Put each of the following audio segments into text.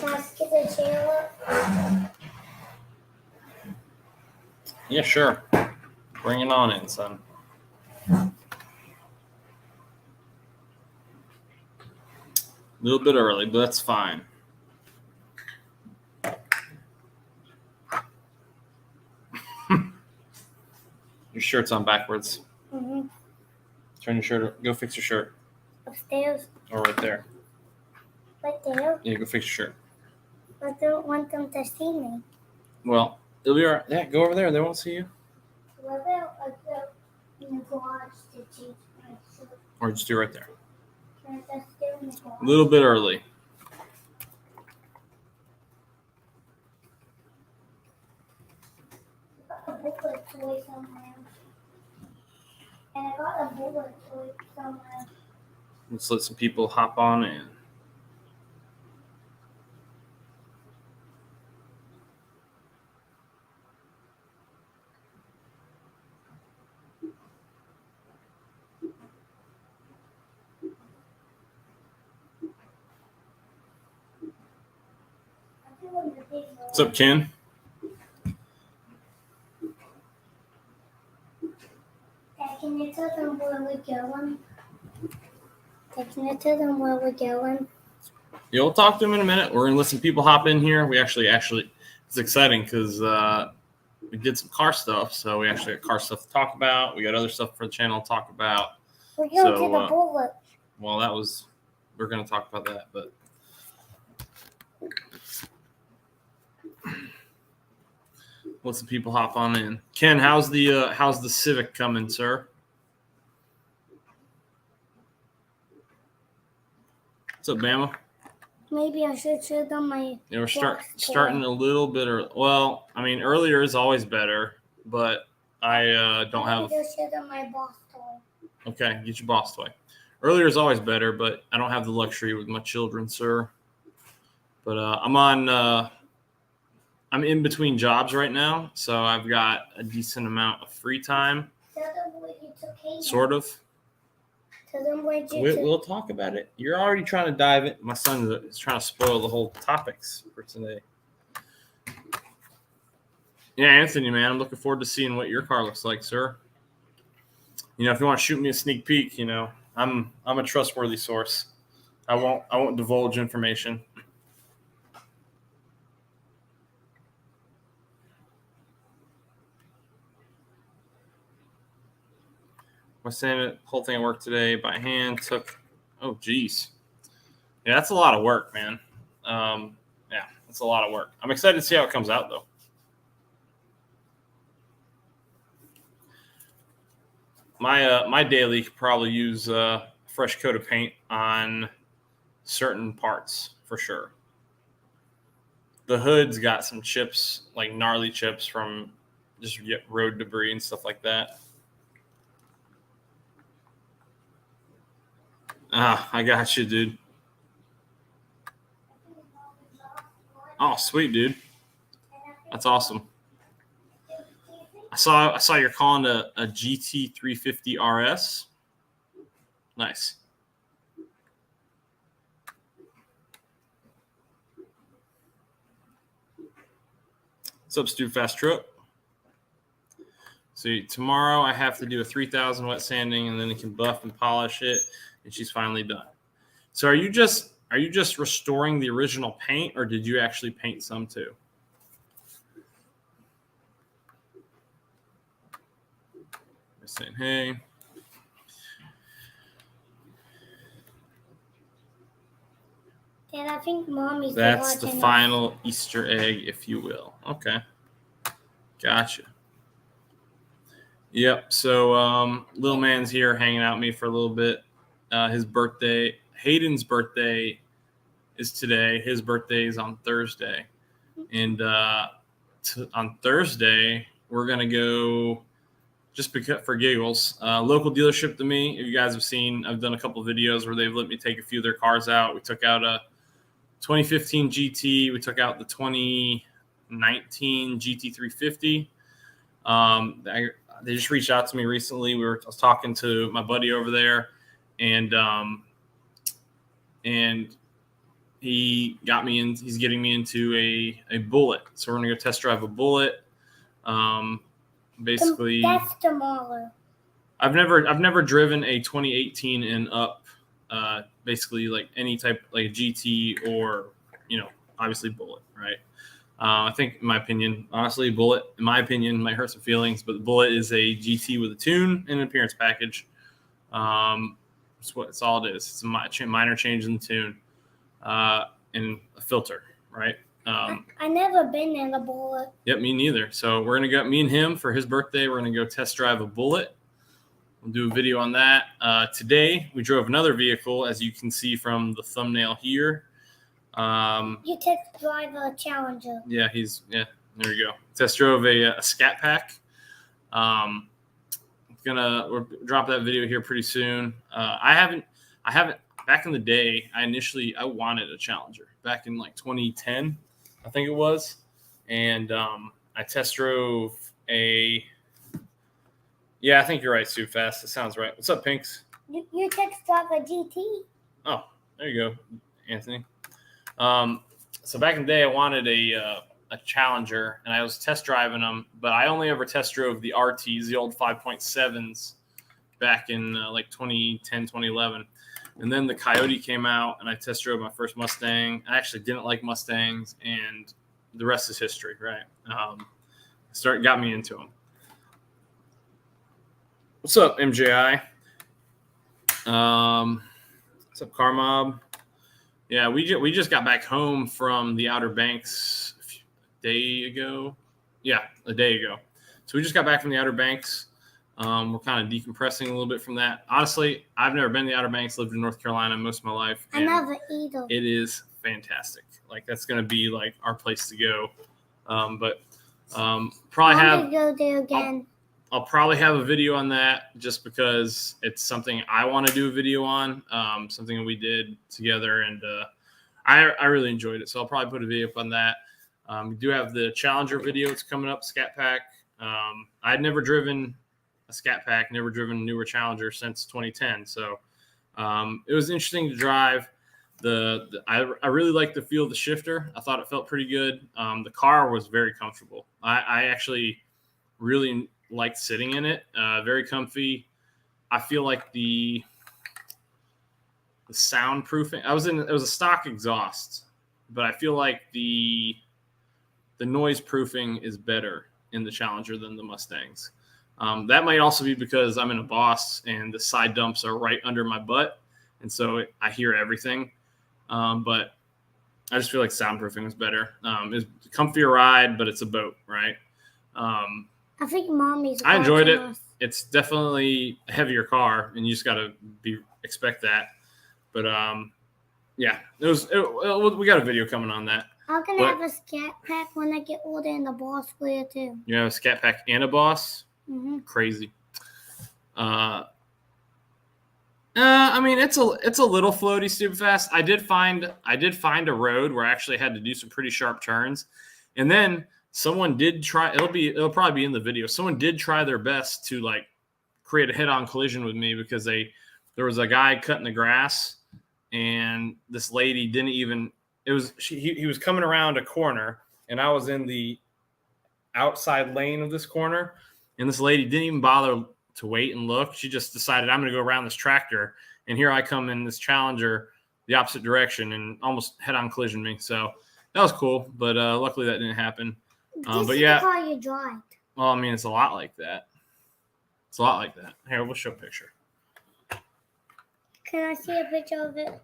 Let's get the chair up. Yeah, sure. Bring it on in, son. A little bit early, but that's fine. Your shirt's on backwards. Mm-hmm. Turn your shirt. Go fix your shirt. Upstairs. Or right there. Right there. Yeah, go fix your shirt. I don't want them to see me. Well, it'll be all right. Yeah, go over there. They won't see you. What about I go in the garage to change my shirt? Or just do it right there. Can I just do in the garage? A little bit early. I got a bullet toy somewhere. And I got a bullet toy somewhere. Let's let some people hop on in. What's up, Ken? Can you tell them where we're going? Can you tell them where we're going? Yeah, we'll talk to them in a minute. We're going to let some people hop in here. We actually, it's exciting because we did some car stuff. So we actually got car stuff to talk about. We got other stuff for the channel to talk about. We're going to the bullet. Well, we're going to talk about that, but. Let some people hop on in. Ken, how's the Civic coming, sir? What's up, Bama? Maybe I should show them my. Yeah, we're starting a little bit early. Well, I mean, earlier is always better, but I don't have. Just show them my boss toy. Okay, get your boss toy. Earlier is always better, but I don't have the luxury with my children, sir. But I'm in between jobs right now, so I've got a decent amount of free time. Tell them where you took Hayden. Sort of. Tell them where you We'll talk about it. You're already trying to dive in. My son is trying to spoil the whole topics for today. Yeah, Anthony, man, I'm looking forward to seeing what your car looks like, sir. You know, if you want to shoot me a sneak peek, you know, I'm a trustworthy source. I won't divulge information. I was saying the whole thing at work today by hand oh geez. Yeah, that's a lot of work, man. Yeah, that's a lot of work. I'm excited to see how it comes out though. My daily could probably use a fresh coat of paint on certain parts for sure. The hood's got some chips, like gnarly chips from just road debris and stuff like that. I got you, dude. Oh, sweet, dude. That's awesome. I saw you're calling a GT 350 RS. Nice. What's up, Stu Fast Truck? So tomorrow I have to do a 3,000 wet sanding, and then it can buff and polish it, and she's finally done. So are you just restoring the original paint, or did you actually paint some too? I'm saying, hey. Dad, I think Mommy's That's the final Easter egg, if you will. Okay. Gotcha. Yep. So little man's here hanging out with me for a little bit. His birthday, Hayden's birthday is today. His birthday is on Thursday. And on Thursday, we're going to go, just for giggles, local dealership to me. If you guys have seen, I've done a couple of videos where they've let me take a few of their cars out. We took out a 2015 GT. We took out the 2019 GT 350. They just reached out to me recently. I was talking to my buddy over there, and he got me in. He's getting me into a Bullet. So we're gonna go test drive a Bullet. Basically, that's tomorrow. I've never driven a 2018 and up. Basically, like any type, like a GT or obviously Bullet, right? I think, in my opinion, honestly, Bullet, in my opinion, might hurt some feelings, but the Bullet is a GT with a tune and an appearance package. It's all it is. It's a minor change in the tune and a filter, right? I never been in a Bullet. Yep, me neither. So we're gonna go. Me and him for his birthday, we're gonna go test drive a Bullet. We'll do a video on that. Today we drove another vehicle, as you can see from the thumbnail here. You test drive a Challenger. Yeah, there we go. Test drove a Scat Pack. We'll drop that video here pretty soon. I haven't back in the day. I wanted a Challenger back in like 2010, I think it was, and I test drove a. Yeah, I think you're right, Sue Fast. That sounds right. What's up, Pinks? You test drive a GT. Oh, there you go, Anthony. So back in the day, I wanted a Challenger, and I was test driving them, but I only ever test drove the RTs, the old 5.7s, back in like 2010, 2011. And then the Coyote came out, and I test drove my first Mustang. I actually didn't like Mustangs, and the rest is history, right? Got me into them. What's up, MJI? What's up, Car Mob? Yeah, we just got back home from the Outer Banks a day ago. Yeah, a day ago. So we just got back from the Outer Banks. We're kind of decompressing a little bit from that. Honestly, I've never been to the Outer Banks. Lived in North Carolina most of my life. I never either. It is fantastic. Like, that's going to be like our place to go. Probably have go there again. I'll probably have a video on that just because it's something I want to do a video on, something that we did together, and I really enjoyed it. So I'll probably put a video up on that. We do have the Challenger video. It's coming up, Scat Pack. I'd never driven a Scat Pack, never driven a newer Challenger since 2010. So it was interesting to drive. I really liked the feel of the shifter. I thought it felt pretty good. The car was very comfortable. I actually really liked sitting in it. Very comfy. I feel like the soundproofing. It was a stock exhaust, but I feel like the noise proofing is better in the Challenger than the Mustangs. That might also be because I'm in a Boss and the side dumps are right under my butt, and so I hear everything. But I just feel like soundproofing was better. It's a comfier ride, but it's a boat, right? I think Mommy's. I enjoyed it. It's definitely a heavier car, and you just got to expect that. But yeah, we got a video coming on that. I'm gonna have a Scat Pack when I get older in the Boss Square too. You have a Scat Pack and a Boss? Mm-hmm. Crazy. I mean, it's a little floaty, stupid fast. I did find a road where I actually had to do some pretty sharp turns, and then someone did try. It'll probably be in the video. Someone did try their best to like create a head-on collision with me because there was a guy cutting the grass, and this lady didn't even. He was coming around a corner, and I was in the outside lane of this corner, and this lady didn't even bother to wait and look. She just decided, I'm going to go around this tractor, and here I come in this Challenger the opposite direction and almost head-on collision me. So that was cool, but luckily that didn't happen. But yeah, the car you drive. Well, I mean, it's a lot like that. Here, we'll show a picture. Can I see a picture of it?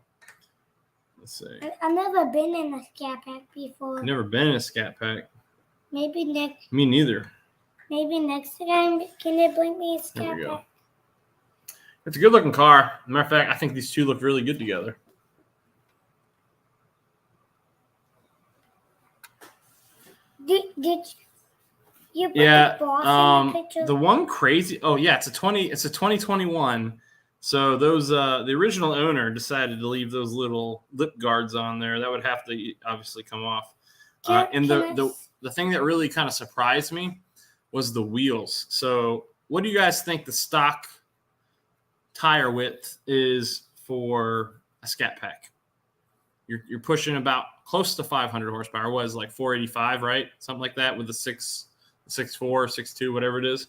Let's see. I've never been in a Scat Pack before. Never been in a Scat Pack. Maybe next. Me neither. Maybe next time, can they bring me a Scat Pack? It's a good-looking car. Matter of fact, I think these two look really good together. Did you put the Boss in the picture? The one crazy. Oh yeah, it's a 2021. So those the original owner decided to leave those little lip guards on there. That would have to obviously come off. The thing that really kind of surprised me was the wheels. So what do you guys think the stock tire width is for a Scat Pack? you're pushing about close to 500 horsepower. It was like 485, right? Something like that with the 6.4, 6.2, whatever it is.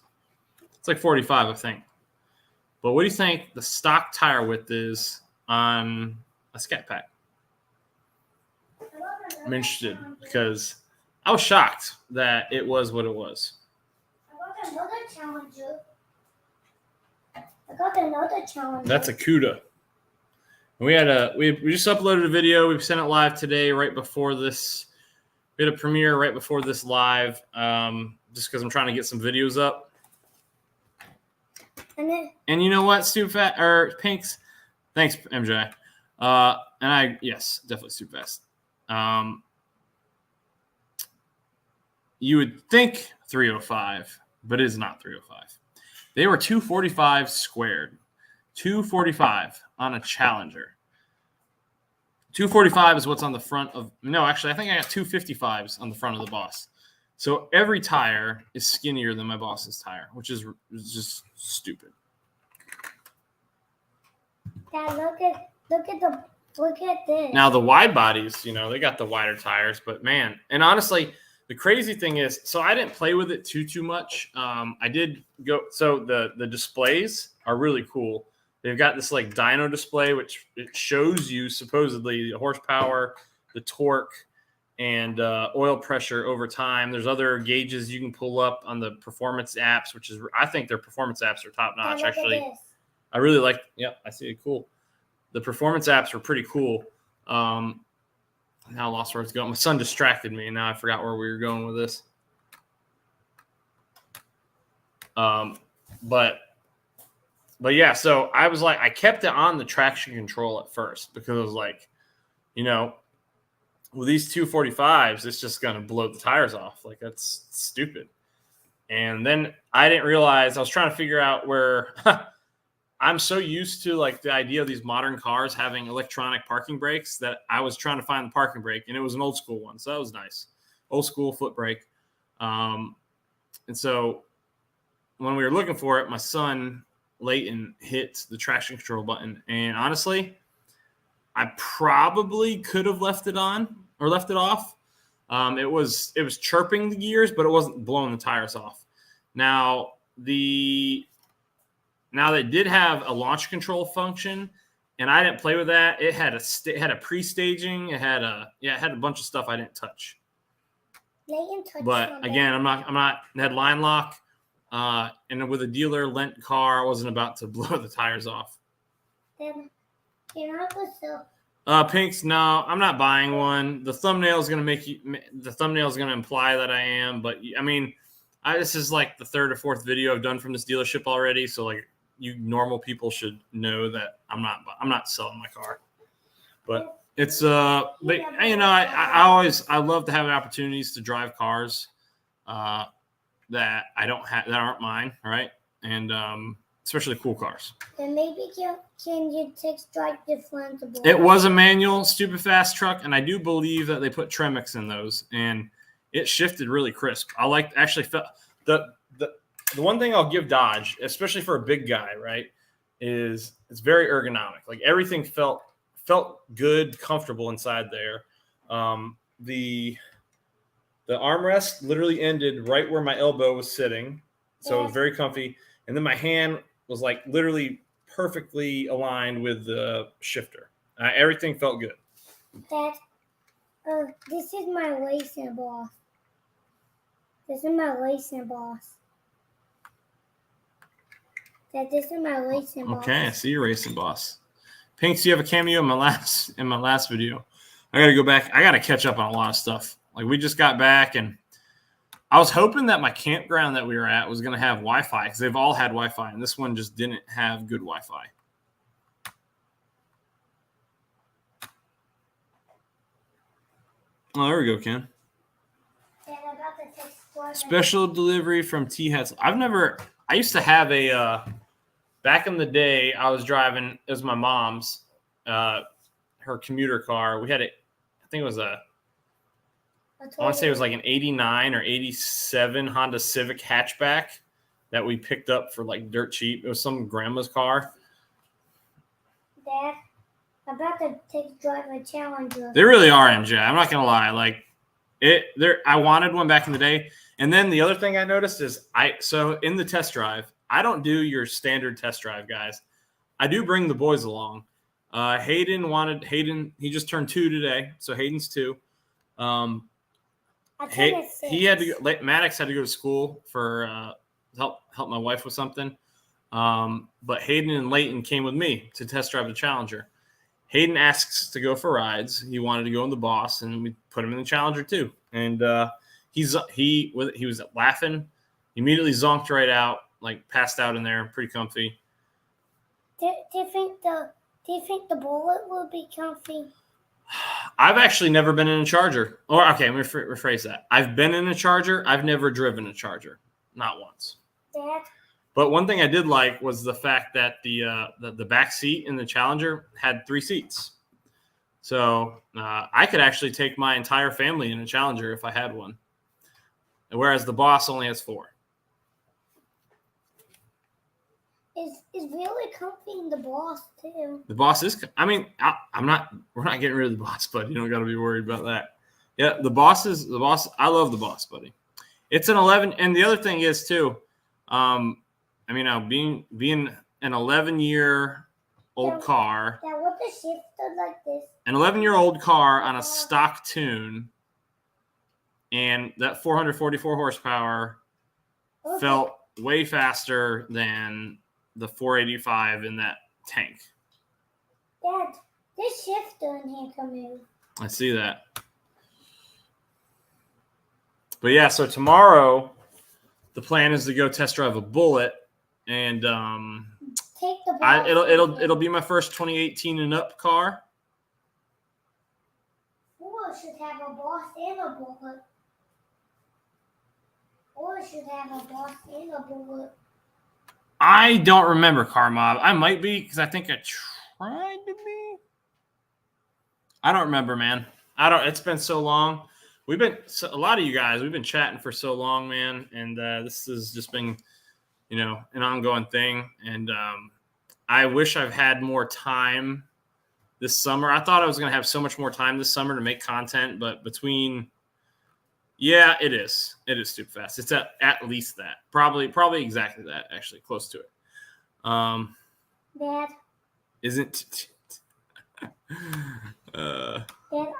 It's like 45, I think. But what do you think the stock tire width is on a Scat Pack? I'm interested because I was shocked that it was what it was. I got another challenger. I got another challenger. That's a CUDA. We just uploaded a video. We sent it live today, right before this. We had a premiere right before this live, just because I'm trying to get some videos up. And you know what, Stu Fat or Pinks? Thanks, MJ. Yes, definitely Stu Fast. You would think 305, but it is not 305. They were 245 squared. 245 on a Challenger. 245 is what's on the front of. No, actually, I think I got 255s on the front of the Boss. So every tire is skinnier than my Boss's tire, which is just stupid. Dad, look at this. Now the wide bodies, they got the wider tires, but man, and honestly, the crazy thing is, so I didn't play with it too much. I did go. So the displays are really cool. They've got this like dyno display, which it shows you supposedly the horsepower, the torque, and oil pressure over time. There's other gauges you can pull up on the performance apps, which is, I think their performance apps are top notch. Actually, I really like. Yep, I see it. Cool. The performance apps are pretty cool. Now I lost where it's going. My son distracted me, and now I forgot where we were going with this. But yeah, so I was like, I kept it on the traction control at first because I was like, with these 245s, it's just going to blow the tires off. Like, that's stupid. And then I didn't realize, I was trying to figure out where I'm so used to like the idea of these modern cars having electronic parking brakes that I was trying to find the parking brake, and it was an old school one. So that was nice. Old school foot brake. And so when we were looking for it, my son Leighton hit the traction control button, and honestly, I probably could have left it on or left it off. It was chirping the gears, but it wasn't blowing the tires off. Now they did have a launch control function, and I didn't play with that. It had a pre-staging. It had a bunch of stuff I didn't touch. But again, I'm not. It had line lock. And with a dealer lent car, I wasn't about to blow the tires off. Then you're not going to Pinks, no, I'm not buying one. The thumbnail is going to imply that I am, but I mean, this is like the third or fourth video I've done from this dealership already. So like, you normal people should know that I'm not selling my car. But it's but I love to have opportunities to drive cars that I don't have, that aren't mine, right? And especially cool cars. Then maybe can you strike the front of It was a manual, stupid fast truck, and I do believe that they put Tremix in those, and it shifted really crisp. I actually felt the one thing I'll give Dodge, especially for a big guy, right, is it's very ergonomic. Like everything felt good, comfortable inside there. The armrest literally ended right where my elbow was sitting, so it was very comfy. And then my hand was like literally perfectly aligned with the shifter. Everything felt good. Dad, this is my racing boss. This is my racing boss. Dad, this is my racing boss. Okay, I see your racing boss. Pinks, you have a cameo in my last video. I gotta go back. I gotta catch up on a lot of stuff. Like we just got back, and I was hoping that my campground that we were at was gonna have Wi-Fi because they've all had Wi-Fi, and this one just didn't have good Wi-Fi. Oh, there we go, Ken. Special delivery from T-Hats. I used to have a, back in the day, I was driving, it was my mom's, her commuter car. We had it, I think it was I want to say it was like an 89 or 87 Honda Civic hatchback that we picked up for like dirt cheap. It was some grandma's car. Dad, about to take drive a Challenger. They really are, MJ. I'm not gonna lie. Like I wanted one back in the day. And then the other thing I noticed is so in the test drive, I don't do your standard test drive, guys. I do bring the boys along. Hayden, he just turned 2 today, so Hayden's 2. He had to go, Maddox had to go to school for help my wife with something. But Hayden and Leighton came with me to test drive the Challenger. Hayden asks to go for rides. He wanted to go in the Boss, and we put him in the Challenger too. And he was laughing. He immediately zonked right out, like passed out in there, pretty comfy. Do you think the Bullet will be comfy? I've actually never been in a Charger. Or okay, let me rephrase that. I've been in a Charger. I've never driven a Charger, not once. Dad. But one thing I did like was the fact that the back seat in the Challenger had 3 seats. So I could actually take my entire family in a Challenger if I had one. Whereas the Boss only has 4. Is really comfy in the Boss too. The Boss is. I mean, we're not getting rid of the Boss, buddy. You don't got to be worried about that. Yeah, the Boss. I love the Boss, buddy. It's an 11, and the other thing is too. I mean, now being an 11-year-old car. Yeah, what the shifter like this? An 11-year-old car on a stock tune, and that 444 horsepower felt way faster than the 485 in that tank. Dad, this shifter in here can move. I see that. But yeah, so tomorrow the plan is to go test drive a Bullet, and take the Bullet. it'll be my first 2018 and up car. Or should have a Boss and a Bullet. Or should have a Boss and a Bullet. I don't remember, Car Mob. I might be, because I think I tried to be. I don't remember, man. It's been so long. A lot of you guys, we've been chatting for so long, man. And this has just been, an ongoing thing. And I wish I've had more time this summer. I thought I was going to have so much more time this summer to make content, but yeah, it is. It is stupid fast. It's at least that. Probably exactly that, actually. Close to it. Dad. Isn't... Dad,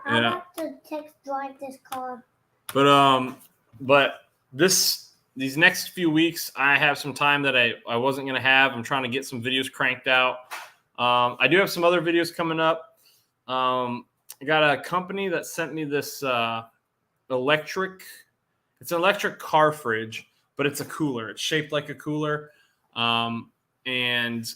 I'm about to drive this car. But these next few weeks, I have some time that I wasn't going to have. I'm trying to get some videos cranked out. I do have some other videos coming up. I got a company that sent me this... it's an electric car fridge, but it's a cooler. It's shaped like a cooler. And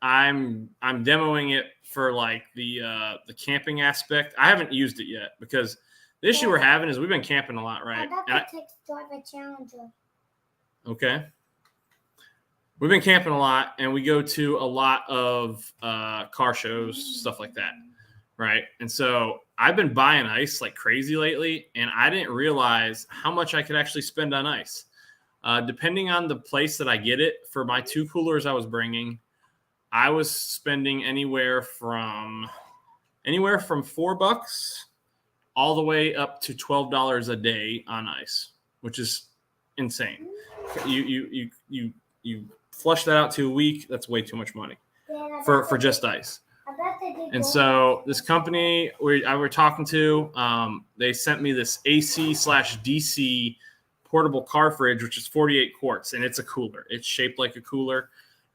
I'm demoing it for like the camping aspect. I haven't used it yet because the issue we're having is we've been camping a lot, right? I'm about to drive a Challenger. Okay. We've been camping a lot, and we go to a lot of car shows, stuff like that, right? And so I've been buying ice like crazy lately, and I didn't realize how much I could actually spend on ice. Depending on the place that I get it, for my 2 coolers I was bringing, I was spending anywhere from $4 all the way up to $12 a day on ice, which is insane. You flush that out to a week, that's way too much money for just ice. And so this company we're talking to, they sent me this AC/DC portable car fridge, which is 48 quarts, and it's a cooler. It's shaped like a cooler,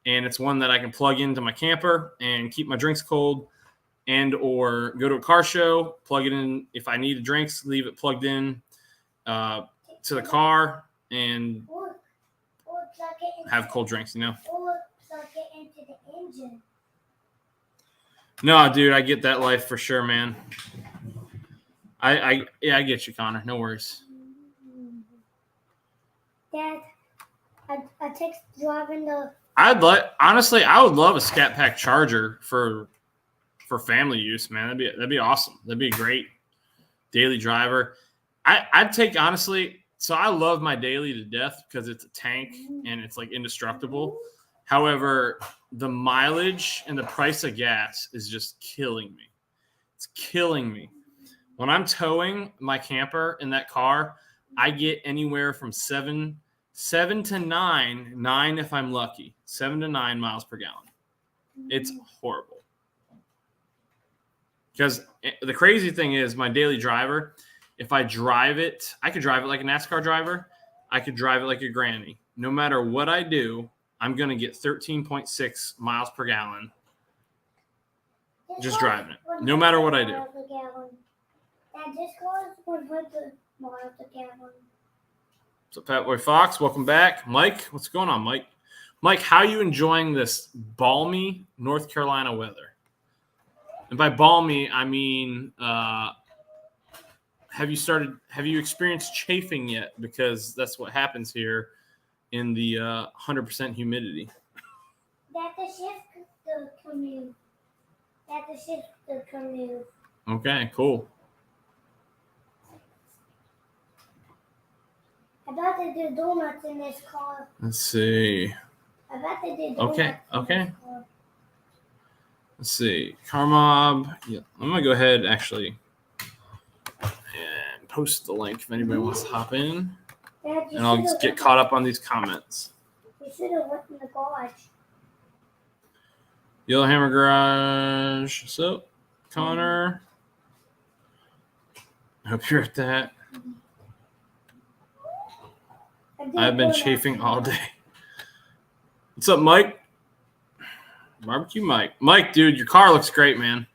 and it's one that I can plug into my camper and keep my drinks cold, and or go to a car show, plug it in. If I need drinks, leave it plugged in to the car and have cold drinks, Or plug it into the engine. No, dude, I get that life for sure, man. I get you, Connor. No worries. Dad, I take driving the. I would love a Scat Pack Charger for family use, man. That'd be awesome. That'd be a great daily driver. I'd take, honestly. So I love my daily to death because it's a tank and it's like indestructible. However, the mileage and the price of gas is just killing me. It's killing me. When I'm towing my camper in that car, I get anywhere from 7 to 9 if I'm lucky, 7 to 9 miles per gallon. It's horrible. Because the crazy thing is my daily driver, if I drive it, I could drive it like a NASCAR driver. I could drive it like a granny. No matter what I do, I'm going to get 13.6 miles per gallon just driving it, no matter what I do. That just goes 100 miles a gallon. So Fatboy Fox, welcome back. Mike, what's going on, Mike? Mike, how are you enjoying this balmy North Carolina weather? And by balmy, I mean, have you experienced chafing yet? Because that's what happens here in the 100% humidity. That the shift the commute. That the shift the commute. Okay, cool. I bet they do donuts in this car. Let's see. I bet they do donuts in this car. Let's see. Carmob. Yeah, I'm going to go ahead, actually, and post the link if anybody wants to hop in. Dad, And I'll just get caught up on these comments. You should have went in the garage. Yellowhammer Garage. So, Connor. I hope you're at that. I've been chafing all day. What's up, Mike? Barbecue Mike. Mike, dude, your car looks great, man.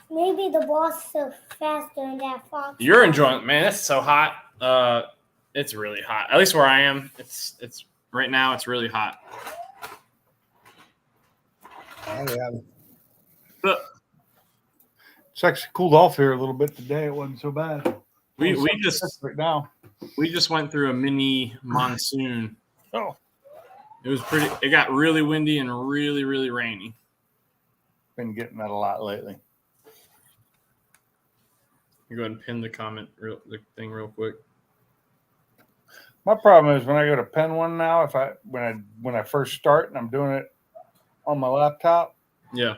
Maybe the boss is so faster than that fox. You're enjoying it, man. It's so hot. It's really hot. At least where I am. It's right now. It's really hot. Oh, yeah. But It's actually cooled off here a little bit today. It wasn't so bad. we just right now. we just went through a mini monsoon. Oh, It was pretty. It got really windy and really, really rainy. been getting that a lot lately. You go ahead and pin the thing real quick. My problem is when I go to pen one now, when I first start and I'm doing it on my laptop, Yeah.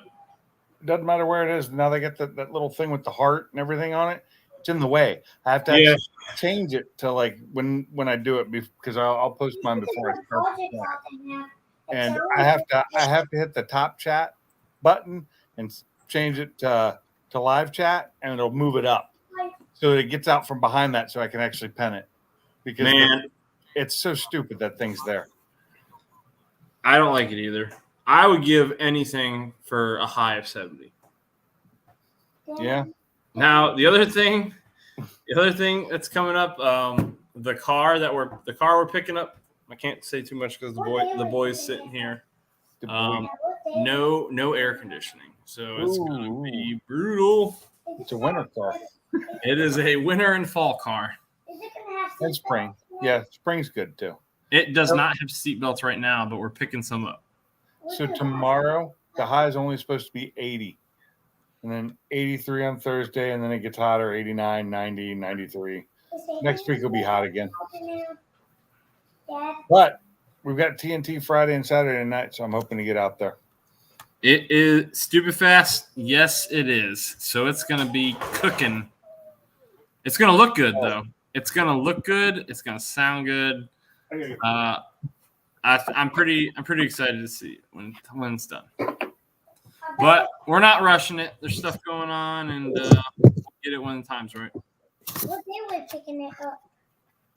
it doesn't matter where it is. Now they get that little thing with the heart and everything on it. It's in the way. I have to actually change it to like when I do it because I'll post mine before I start. And I have to hit the top chat button and change it to live chat, and it'll move it up so that it gets out from behind that so I can actually pen it. Because Man, it's so stupid that thing's there. I don't like it either. I would give anything for a high of 70. Yeah. Now, the other thing that's coming up, the car we're picking up. I can't say too much because the boy's sitting here. No air conditioning, so it's gonna be brutal. It's a winter car. It is a winter and fall car. And spring. Yeah, spring's good too. It does not have seat belts right now, but we're picking some up. So tomorrow, the high is only supposed to be 80. And then 83 on Thursday, and then it gets hotter, 89, 90, 93. Next week will be hot again. But we've got TNT Friday and Saturday night, so I'm hoping to get out there. It is stupid fast. Yes, it is. So it's going to be cooking. It's going to look good, though. It's going to look good. It's going to sound good. I'm pretty excited to see it when it's done. But we're not rushing it. There's stuff going on, and we'll get it when the time's right. What day we're picking it up?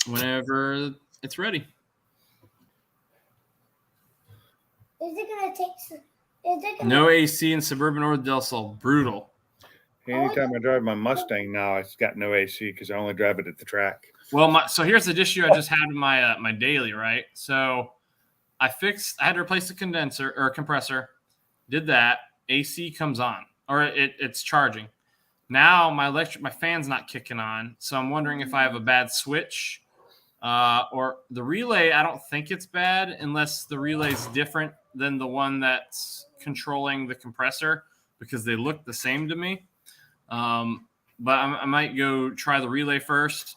Whenever it's ready. Is it gonna take? No AC in suburban or Del Sol. Brutal. Anytime I drive my Mustang now, it's got no AC because I only drive it at the track. Well, so here's the issue I just had in my daily, right? So I had to replace the condenser or compressor. Did that. AC comes on, or it's charging. Now my fan's not kicking on, so I'm wondering if I have a bad switch, or the relay. I don't think it's bad unless the relay is different than the one that's controlling the compressor because they look the same to me. But I might go try the relay first.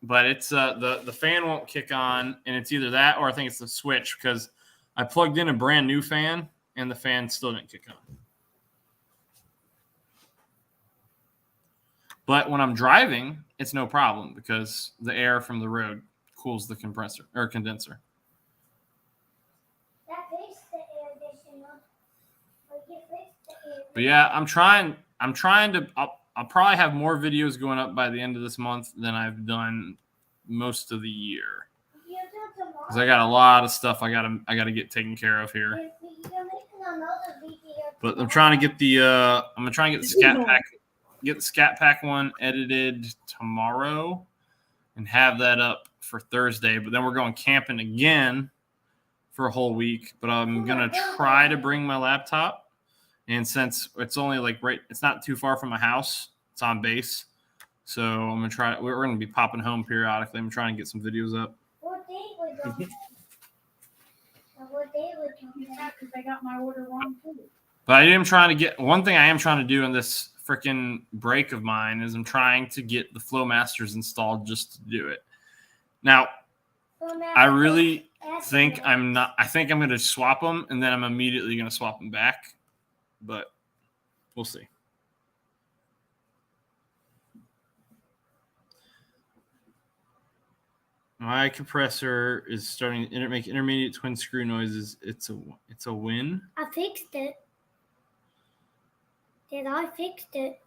but it's the fan won't kick on, and it's either that or I think it's the switch because I plugged in a brand new fan and the fan still didn't kick on. But when I'm driving, it's no problem because the air from the road cools the compressor or condenser. That fixed the air conditioner. But yeah, I'm trying to. I'll probably have more videos going up by the end of this month than I've done most of the year. Because I got a lot of stuff I gotta get taken care of here. But I'm trying to get the I'm gonna try and get the Scat Pack one edited tomorrow and have that up for Thursday. But then we're going camping again for a whole week. But I'm gonna try to bring my laptop. And since it's only it's not too far from my house, it's on base. So I'm gonna try. We're gonna be popping home periodically. I'm trying to get some videos up. What date was on What date was on that? Because I got my order wrong too. But I am trying to get one thing I am trying to do in this freaking break of mine is I'm trying to get the Flowmasters installed just to do it. Now, I really think I'm going to swap them and then I'm immediately going to swap them back. But we'll see. My compressor is starting to make intermediate twin screw noises. It's a win. I fixed it. Did I fix it?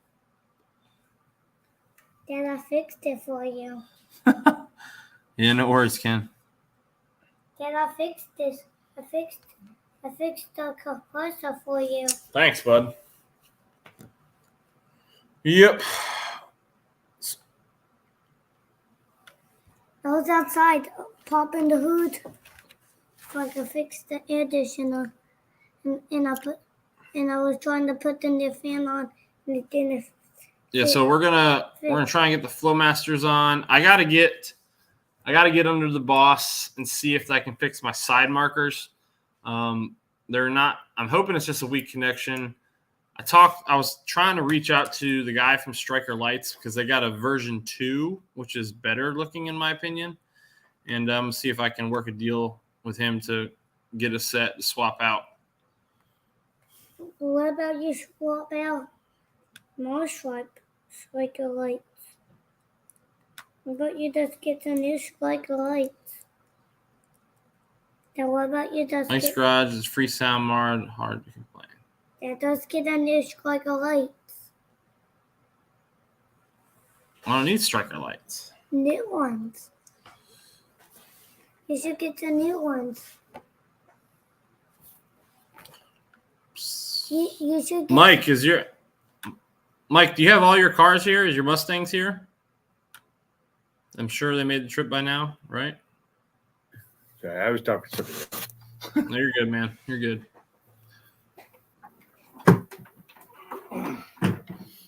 Did I fix it for you? Yeah, no worries, Ken. Did I fix this? I fixed the compressor for you. Thanks, bud. Yep. I was outside popping the hood so I could fix the air conditioner, and I was trying to put the new fan on, and it didn't. Yeah, so we're gonna try and get the Flowmasters on. I gotta get under the boss and see if I can fix my side markers. They're not. I'm hoping it's just a weak connection. I was trying to reach out to the guy from Striker Lights because they got a version 2, which is better looking in my opinion, and see if I can work a deal with him to get a set to swap out. What about you swap out my Striker Lights? What about you just get the new Striker Lights? Now what about you just Nice garage is free sound mod, hard to complain. Yeah, just get a new Striker Lights. I don't need Striker Lights. New ones. You should get the new ones. You should get Mike, do you have all your cars here? Is your Mustangs here? I'm sure they made the trip by now, right? Sorry, I was talking to somebody. No, you're good, man. You're good.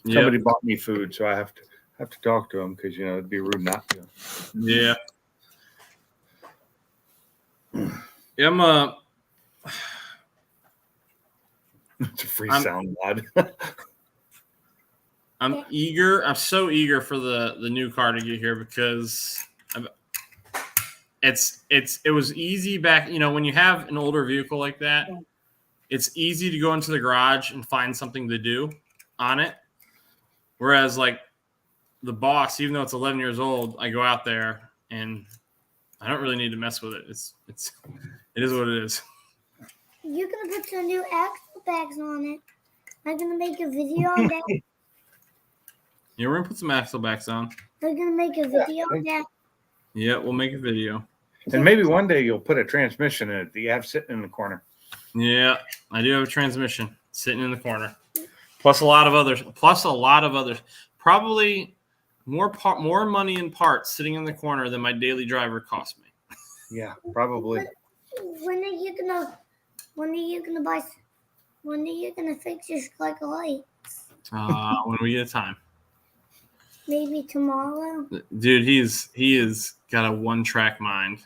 Somebody bought me food, so I have to talk to him because it'd be rude not to. Yeah. Yeah, It's a free sound mod. I'm eager. I'm so eager for the new car to get here because it was easy back. When you have an older vehicle like that, it's easy to go into the garage and find something to do on it. Whereas like the boss, even though it's 11 years old, I go out there and I don't really need to mess with it. It is what it is. You're gonna put some new axle bags on it. I'm gonna make a video on that. Yeah, we're gonna put some axle backs on. I'm gonna make a video on that. Yeah, we'll make a video. And maybe one day you'll put a transmission in it that you have sitting in the corner. Yeah, I do have a transmission sitting in the corner. Plus a lot of others. Probably more money in parts sitting in the corner than my daily driver cost me. Yeah, probably. When are you gonna fix your Striker Lights? When we get time. Maybe tomorrow. Dude, he is got a one-track mind.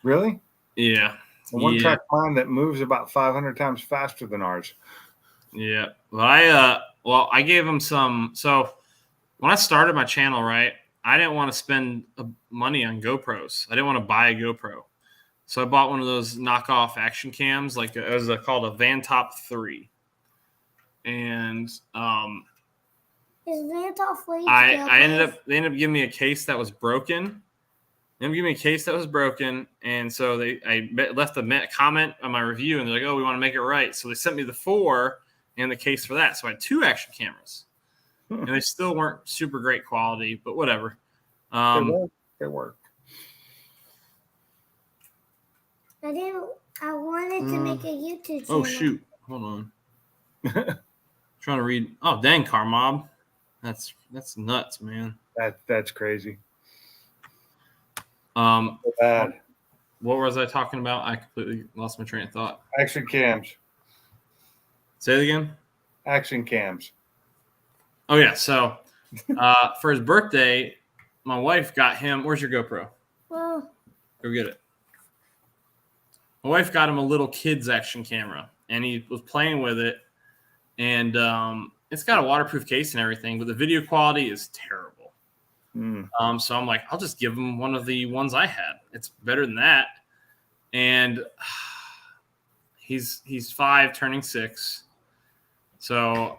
Really? Yeah. A one-track mind that moves about 500 times faster than ours. Yeah. Well, I gave him some. So when I started my channel, right, I didn't want to spend money on GoPros. I didn't want to buy a GoPro. So I bought one of those knockoff action cams, like it was called a Vantop 3. And Is Vantop 3? they ended up giving me a case that was broken. They ended up giving me a case that was broken, and so I left a comment on my review, and they're like, "Oh, we want to make it right." So they sent me the 4 and the case for that. So I had 2 action cameras, and they still weren't super great quality, but whatever. They work. I wanted to make a YouTube channel. Oh shoot! Hold on. Trying to read. Oh dang, Car Mob. That's nuts, man. That's crazy. So bad. What was I talking about? I completely lost my train of thought. Action cams. Say it again. Action cams. Oh yeah. So for his birthday, my wife got him. Where's your GoPro? Well, Go get it. My wife got him a little kid's action camera, and he was playing with it. And it's got a waterproof case and everything, but the video quality is terrible. So I'm like, I'll just give him one of the ones I had. It's better than that. And he's 5, turning 6. So,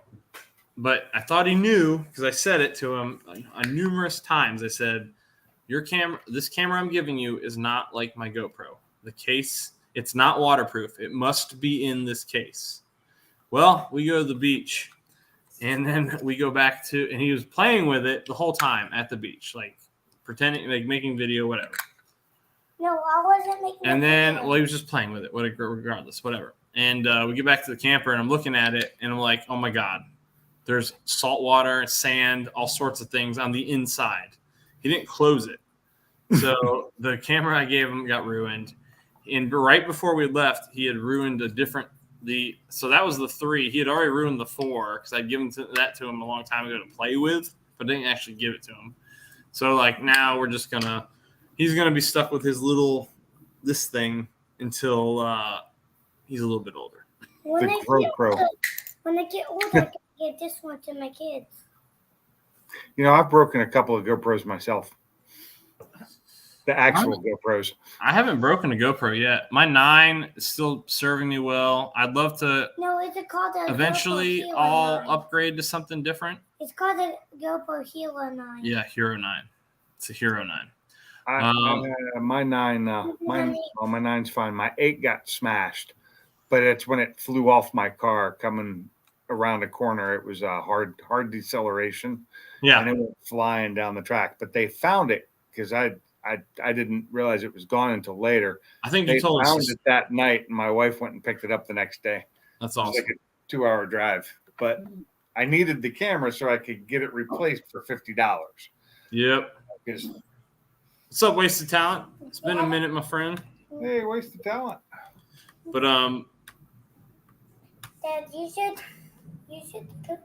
but I thought he knew because I said it to him numerous times. I said, this camera I'm giving you is not like my GoPro. The case, it's not waterproof. It must be in this case. Well, we go to the beach, and then we go back to, and he was playing with it the whole time at the beach, like pretending, like making video, whatever. No, I wasn't making. And then, well, he was just playing with it, regardless, whatever. And we get back to the camper, and I'm looking at it, and I'm like, oh my god, there's salt water, sand, all sorts of things on the inside. He didn't close it, so the camera I gave him got ruined. And right before we left, he had ruined so that was the 3. He had already ruined the 4 because I'd given that to him a long time ago to play with, but didn't actually give it to him. So like now we're just he's gonna be stuck with this thing until he's a little bit older. When I get older, I can get this one to my kids. I've broken a couple of GoPros myself. The actual GoPros. I haven't broken a GoPro yet. My 9 is still serving me well. I'd love to. No, it's called a eventually GoPro Hero I'll 9. upgrade to something different. It's called a GoPro Hero 9. Yeah, Hero 9. It's a Hero 9. My 9, my 9's fine. My 8 got smashed, but it's when it flew off my car coming around a corner. It was a hard deceleration. Yeah, and it went flying down the track. But they found it because I didn't realize it was gone until later. I think they you told found us it that night, and my wife went and picked it up the next day. That's awesome. It was like a 2-hour drive, but I needed the camera so I could get it replaced for $50. Yep. What's up, Wasted Talent? It's been a minute, my friend. Hey, Wasted Talent. But Dad, you should put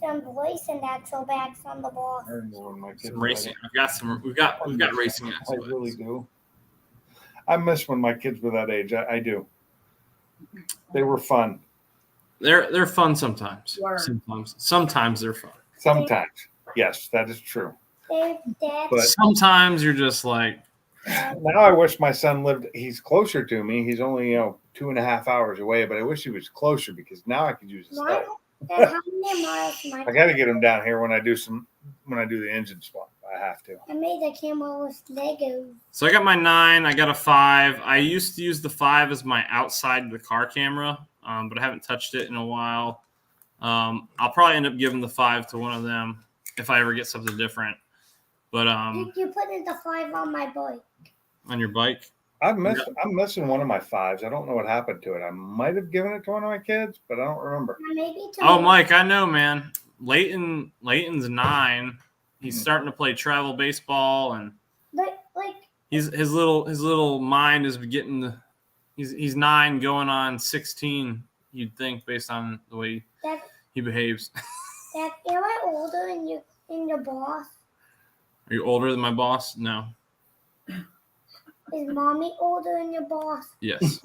some racing axle backs on the ball. Some racing. We've got racing axle. I really do. I miss when my kids were that age. I do. They were fun. They're fun sometimes. Sometimes they're fun. Sometimes. Yes, that is true. But sometimes you're just like. Now I wish my son lived. He's closer to me. He's only 2.5 hours away, but I wish he was closer because now I could use his stuff. How many miles? I got to get him down here when I do the engine swap. I have to. I made a camera with Legos. So I got my 9. I got a 5. I used to use the 5 as my outside of the car camera, but I haven't touched it in a while. I'll probably end up giving the 5 to one of them if I ever get something different. But you put the 5 on my bike. On your bike? I'm missing one of my 5s. I don't know what happened to it. I might have given it to one of my kids, but I don't remember. Mike, I know, man. Leighton's 9. He's starting to play travel baseball, and his little mind is getting he's 9 going on 16. You'd think based on the way he behaves. Dad, am I older than your boss? Are you older than my boss? No. Is mommy older than your boss? Yes.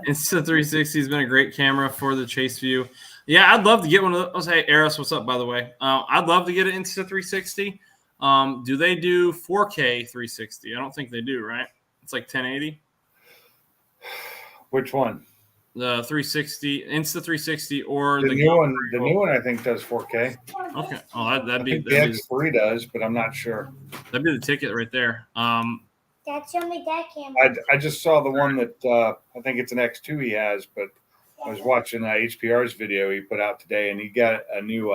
Insta360 has been a great camera for the chase view. Yeah, I'd love to get one of those. Hey, Eros, what's up, by the way? I'd love to get an Insta360. Do they do 4K 360? I don't think they do, right? It's like 1080. Which one? The 360, Insta360, or The new one. The new one I think does 4K. Okay. Oh, that'd be the X3 does, but I'm not sure. That'd be the ticket right there. Dad, show me that camera. I just saw the one that I think it's an X2 he has, but I was watching HPR's video he put out today, and he got a new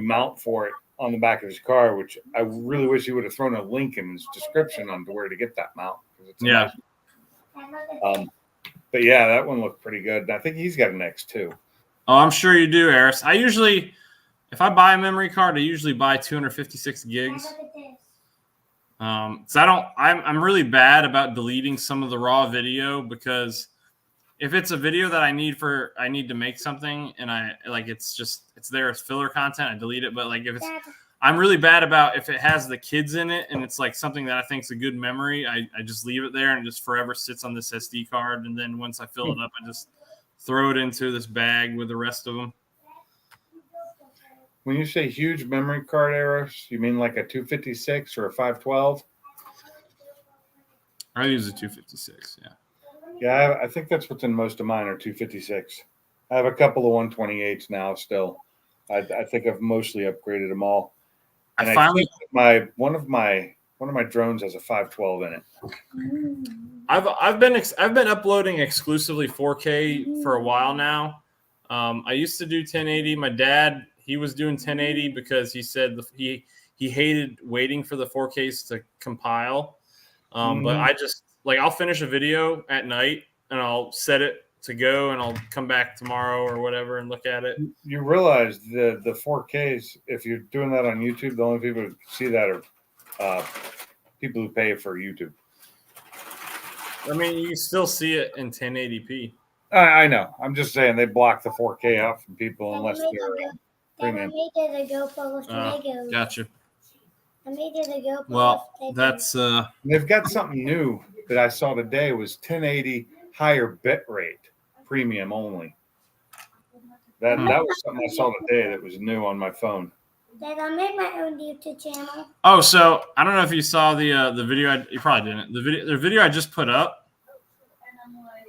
mount for it on the back of his car, which I really wish he would have thrown a link in his description on to where to get that mount. Yeah. Nice, but yeah, that one looked pretty good. I think he's got an X2. Oh, I'm sure you do, Eris. I usually, if I buy a memory card, I usually buy 256 gigs. So I'm really bad about deleting some of the raw video, because if it's a video that I need to make something and it's there as filler content, I delete it. But like I'm really bad about if it has the kids in it and it's like something that I think is a good memory, I just leave it there and it just forever sits on this SD card. And then once I fill it up, I just throw it into this bag with the rest of them. When you say huge memory card, Eros, you mean like a 256 or a 512? I use a 256, yeah. Yeah, I think that's what's in most of mine are 256. I have a couple of 128s now still. I think I've mostly upgraded them all. And I finally one of my drones has a 512 in it. I've been uploading exclusively 4K for a while now. I used to do 1080. My dad, he was doing 1080 because he said he hated waiting for the 4Ks to compile. But I just I'll finish a video at night and I'll set it to go and I'll come back tomorrow or whatever and look at it. You realize the 4Ks, if you're doing that on YouTube, the only people who see that are people who pay for YouTube. I mean, you can still see it in 1080p. I know. I'm just saying they block the 4K out from people unless they're premium. Gotcha. I made it a GoPro. Well, that's they've got something new that I saw today was 1080 higher bit rate, premium only. That was something I saw today that was new on my phone. Dad, I made my own YouTube channel. Oh, so I don't know if you saw the video. You probably didn't. The video I just put up.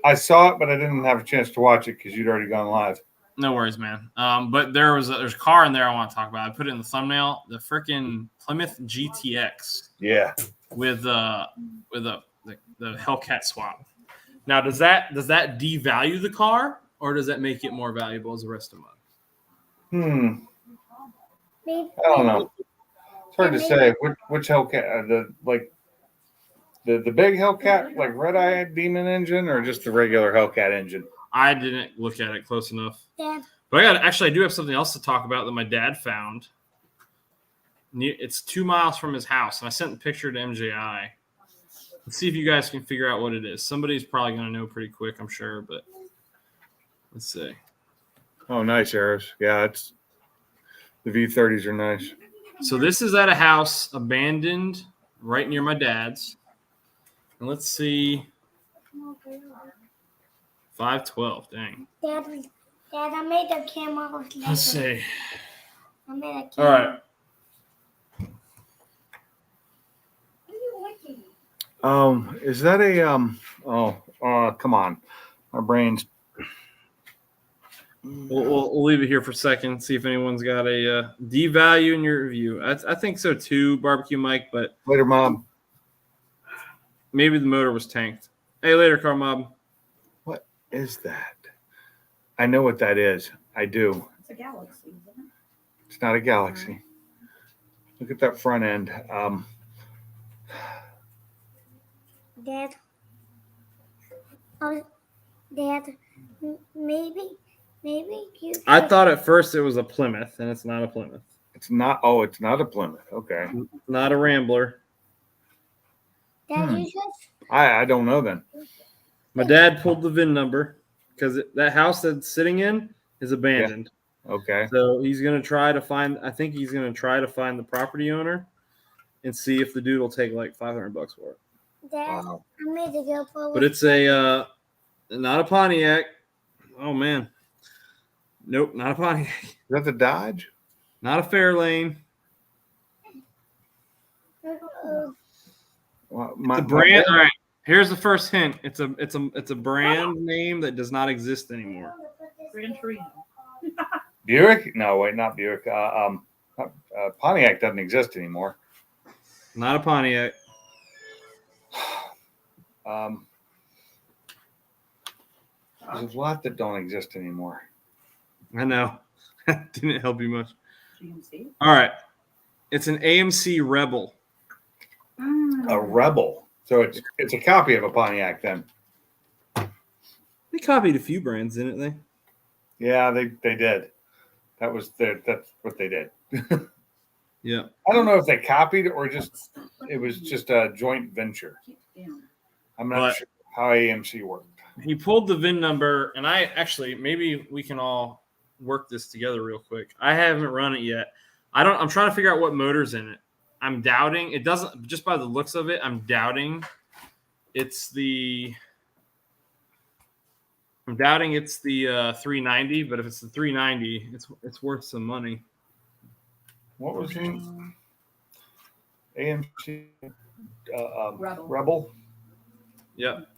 I saw it, but I didn't have a chance to watch it because you'd already gone live. No worries, man. But there's a car in there I want to talk about. I put it in the thumbnail. The freaking Plymouth GTX. Yeah. With the Hellcat swap. Now, does that devalue the car, or does that make it more valuable as the rest of them? Maybe. I don't know. It's hard to say. Which Hellcat? The big Hellcat, like Red Eye Demon engine, or just the regular Hellcat engine? I didn't look at it close enough. Dad. But I do have something else to talk about that my dad found. It's 2 miles from his house, and I sent the picture to MJI. Let's see if you guys can figure out what it is. Somebody's probably going to know pretty quick, I'm sure, but let's see. Oh, nice, Eros. Yeah, the V30s are nice. So this is at a house abandoned right near my dad's. And let's see. 512, dang. Dad, I made a camera with Lego. Let's see. I made a camera. All right. Is that a come on. My brain's We'll leave it here for a second, see if anyone's got a devalue in your review. I think so too, Barbecue Mike, but later, Mom. Maybe the motor was tanked. Hey, later, Car Mob. What is that? I know what that is. I do. It's a Galaxy, isn't it? It's not a Galaxy. Look at that front end. Dad. Oh, Dad. Maybe you. I thought at first it was a Plymouth, and it's not a Plymouth. It's not. Oh, it's not a Plymouth. Okay. Not a Rambler. Dad, you should. I don't know then. My dad pulled the VIN number because that house that's sitting in is abandoned. Yeah. Okay. So he's going to try to find. I think he's going to try to find the property owner and see if the dude will take like $500 for it. Dad, I made a GoPro. But it's a Not a Pontiac. Oh man. Nope, not a Pontiac. Is that the Dodge? Not a Fairlane. Well, The brand. All right. Here's the first hint. It's a brand name that does not exist anymore. Gran Torino. Buick? No, wait, not Buick. Pontiac doesn't exist anymore. Not a Pontiac. There's a lot that don't exist anymore. I know. Didn't help you much. GMC. All right. It's an AMC Rebel. A Rebel. So it's a copy of a Pontiac then. They copied a few brands, didn't they? Yeah, they did. That's what they did. Yeah. I don't know if they copied or it was just a joint venture. I'm not sure how AMC worked. He pulled the VIN number, and maybe we can all work this together real quick. I haven't run it yet. I'm trying to figure out what motor's in it. I'm doubting it doesn't, just by the looks of it, I'm doubting it's the 390, but if it's the 390, it's worth some money. What was it? AMC Rebel. Rebel? Yep.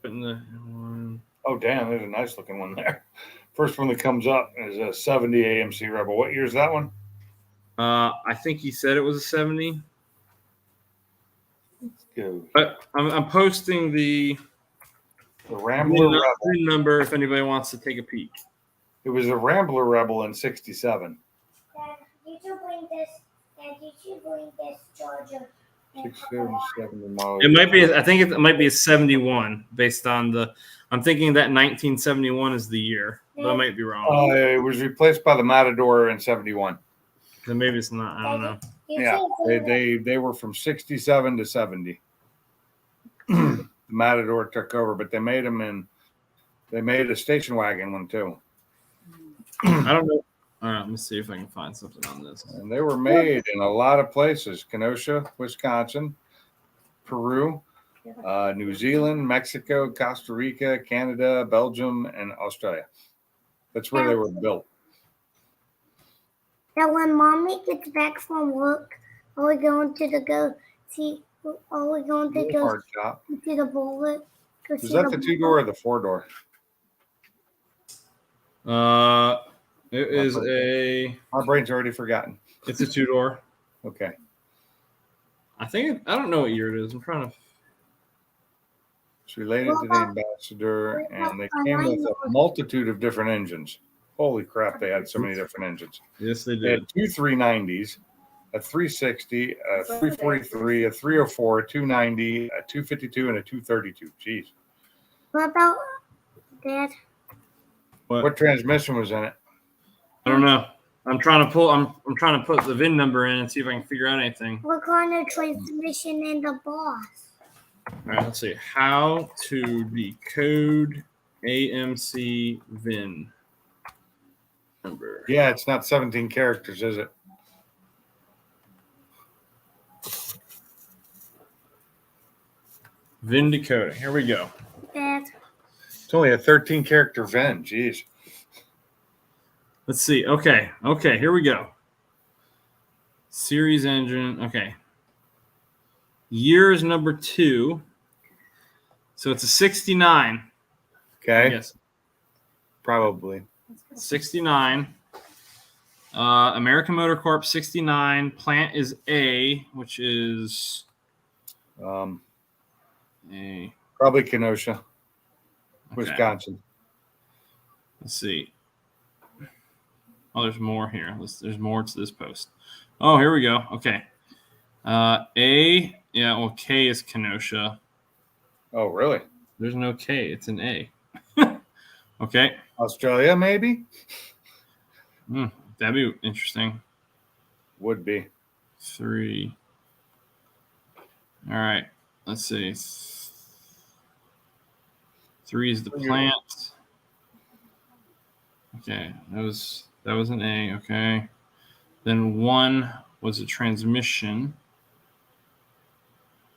Putting the one. Oh, damn, there's a nice looking one there. First one that comes up is a 70 AMC Rebel. What year is that one? I think he said it was a 70. Let's go. But I'm posting the Rambler Rebel. VIN number if anybody wants to take a peek. It was a Rambler Rebel in 67. Dad, did you bring this charger? 67 model. It might be. I think it might be a 71 based on the. I'm thinking that 1971 is the year, but I might be wrong. It was replaced by the Matador in 71. Then maybe it's not. I don't know. Yeah, they were from 67 to 70. The Matador took over, but they made a station wagon one too. I don't know. All right, let me see if I can find something on this. And they were made in a lot of places: Kenosha, Wisconsin, Peru, New Zealand, Mexico, Costa Rica, Canada, Belgium, and Australia. That's where they were built. Now, when Mommy gets back from work, are we going to go see the bullet? Is that the 2-door or the 4-door? It is a. My brain's already forgotten. It's a 2-door. Okay. I don't know what year it is. I'm trying to. It's related to the Ambassador, and they came with a multitude of different engines. Holy crap, they had so many different engines. Yes, they They had did. 2 390s, a 360, a 343, a 304, a 290, a 252, and a 232. Jeez. What about Dad? What transmission was in it? I don't know. I'm trying to put the VIN number in and see if I can figure out anything. What kind of transmission in the boss? All right, let's see. How to decode AMC VIN number. Yeah, it's not 17 characters, is it? VIN decoder. Here we go. Dad. It's only a 13 character VIN. Jeez. Let's see. Okay, here we go. Series engine. Okay. Year is number 2. So it's a 69. Okay. Yes. Probably. 69. American Motor Corp 69. Plant is A, which is A. Probably Kenosha, Okay. Wisconsin. Let's see. Oh, there's more here. There's more to this post. Oh, here we go. Okay. A. Yeah, well, K is Kenosha. Oh, really? There's no K. It's an A. Okay. Australia, maybe? That'd be interesting. Would be. 3. All right. Let's see. 3 is the plant. Okay. That was an A. Okay. Then 1 was a transmission.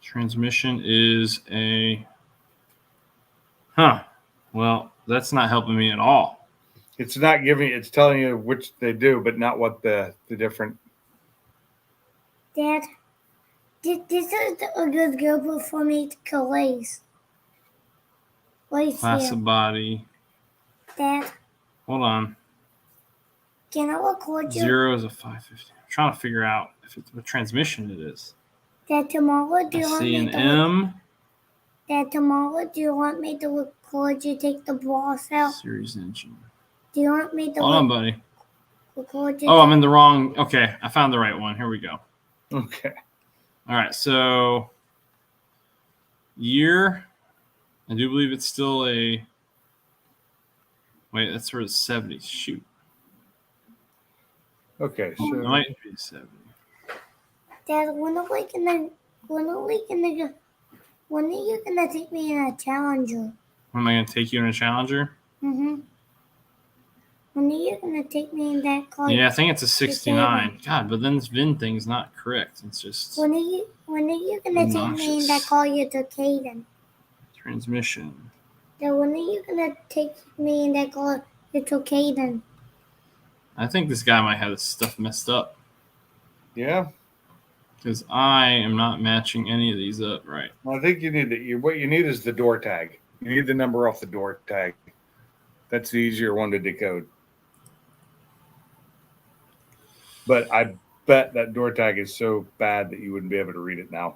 Transmission is a... Huh. Well, that's not helping me at all. It's not giving. It's telling you which they do, but not what the different. Dad, this is a good group for me to lace. Lace Class here. of body. Dad, Hold on. can I record you? 0 is a 550. I'm trying to figure out if it's what transmission it is. Dad, tomorrow do I you want see me an to? M. Dad, tomorrow do you want me to record you? Take the boss out. Series engine. Do you want me to Hold on, buddy. record you? Oh, I'm in the wrong. Okay, I found the right one. Here we go. Okay. All right, so year. I do believe it's still a. Wait, that's for the 70s. Shoot. Okay. It So might be 70. Dad, when are you gonna take me in a Challenger? When am I going to take you in a Challenger? Mm-hmm. When are you gonna take me in that car? Yeah, I think it's a 69. God, but then this VIN thing's not correct. It's just When are you gonna take me in that obnoxious. car you took Hayden? Transmission. Dad, when are you gonna take me in that car you took Hayden? I think this guy might have this stuff messed up yeah, because I am not matching any of these up right. well, I think you need to. What you need is the door tag. You need the number off the door tag. That's the easier one to decode. But I bet that door tag is so bad that you wouldn't be able to read it now.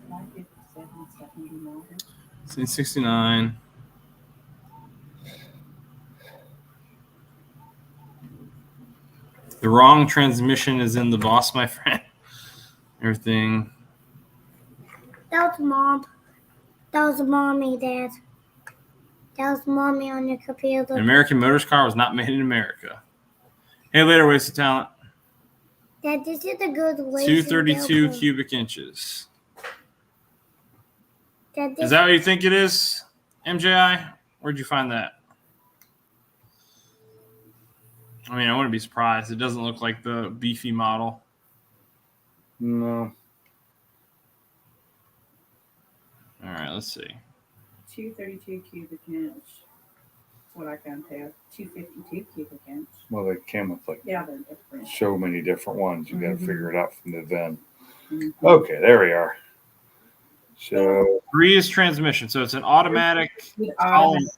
557, 79. It's 69. The wrong transmission is in the boss, my friend. Everything. That was Mom. That was Mommy, Dad. That was Mommy on your computer. An American Motors car was not made in America. Hey, later, waste of talent. Dad, this is a good way. 232 cubic inches. Dad, Is that what you think it is, MJI? Where'd you find that? I mean, I wouldn't be surprised. It doesn't look like the beefy model. No. All right, let's see. 232 cubic inch. That's what I can tell. 252 cubic inch. Well, they came with like Yeah, they're different. so many different ones. You got to figure it out from the VIN. Mm-hmm. Okay, there we are. So 3 is transmission, so it's an automatic With automatic.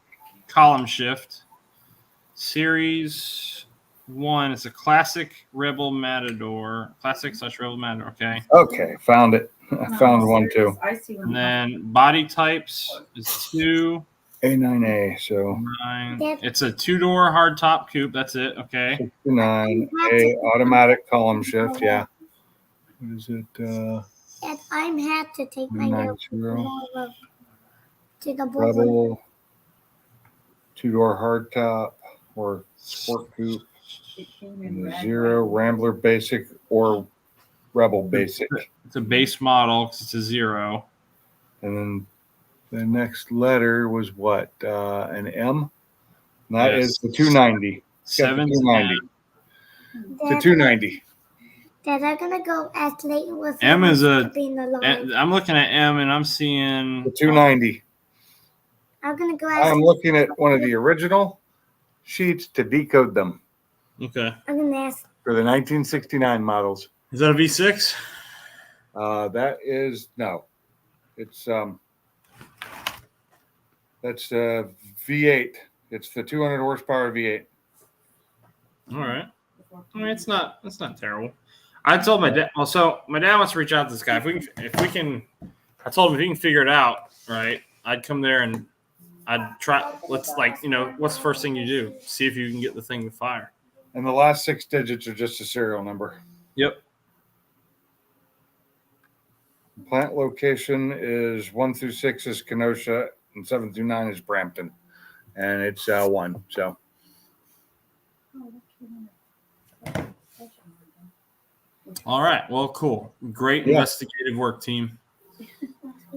column shift. Series 1, it's a classic Rebel Matador. Classic/Rebel Matador, okay. okay, found it. I No, found one serious. too. I see one. And then body types is 2. A9A. So 9. Dad. It's a 2-door hardtop coupe. That's it. Okay. 69A automatic column shift. Yeah. What is it? Dad, I'm had to take my 90 tomorrow to the board. Rebel 2-door hardtop or sport coupe. It came in And the red, 0 white, Rambler basic or Rebel basic. It's a base model because it's a 0. And then the next letter was what? An M? And that Yes. is the 290. It's got the 7 290. The Dad, 290. Dad, I'm gonna go as late with M is a- being alive. I'm looking at M and I'm seeing The 290. I'm gonna go as I'm looking at one of the original sheets to decode them okay. I'm gonna ask. for the 1969 models. Is that a V6? That is no. It's that's V8. It's the 200 horsepower V8. All right. I mean, it's not terrible. I told my dad. Well, so my dad wants to reach out to this guy. If we can, I told him if he can figure it out, right? I'd come there and I'd try. Let's what's the first thing you do? See if you can get the thing to fire. And the last 6 digits are just a serial number. Yep. Plant location is 1 through 6 is Kenosha and 7 through 9 is Brampton, and it's 1. So All right. Well, cool. Great investigative work, team.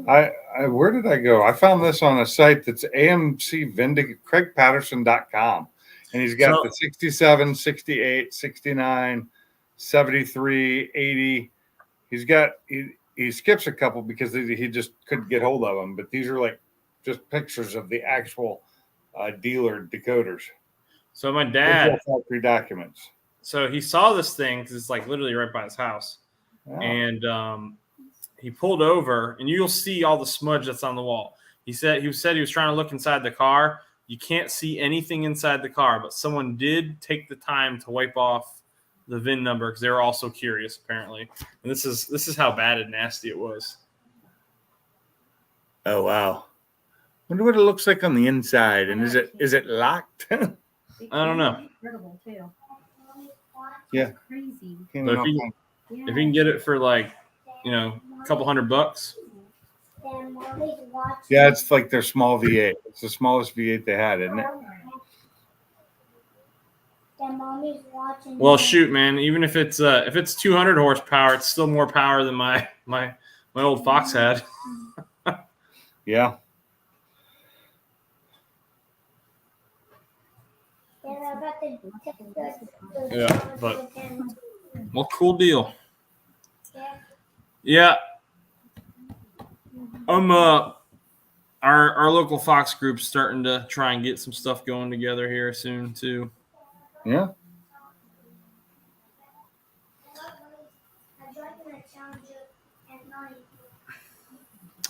I where did I go? I found this on a site that's AMCVindic.CraigPatterson.com, and he's got the 67, 68, 69, 73, 80, He's got he skips a couple because he just couldn't get hold of them. But these are like just pictures of the actual dealer decoders. So my dad, factory documents. so he saw this thing because it's like literally right by his house, and he pulled over, and you'll see all the smudge that's on the wall. He said he was trying to look inside the car. You can't see anything inside the car, but someone did take the time to wipe off the VIN number because they were also curious, apparently. And this is how bad and nasty it was. Oh wow! Wonder what it looks like on the inside, and is it locked? I don't know. Incredible too. Yeah, Crazy. But if you can get it for like, a couple $100. Yeah, it's like their small V8. It's the smallest V8 they had, isn't it? Well, shoot, man. Even if it's 200 horsepower, it's still more power than my old Fox had. Yeah. Yeah, but well, cool deal. Yeah. Our local Fox group's starting to try and get some stuff going together here soon too. Yeah.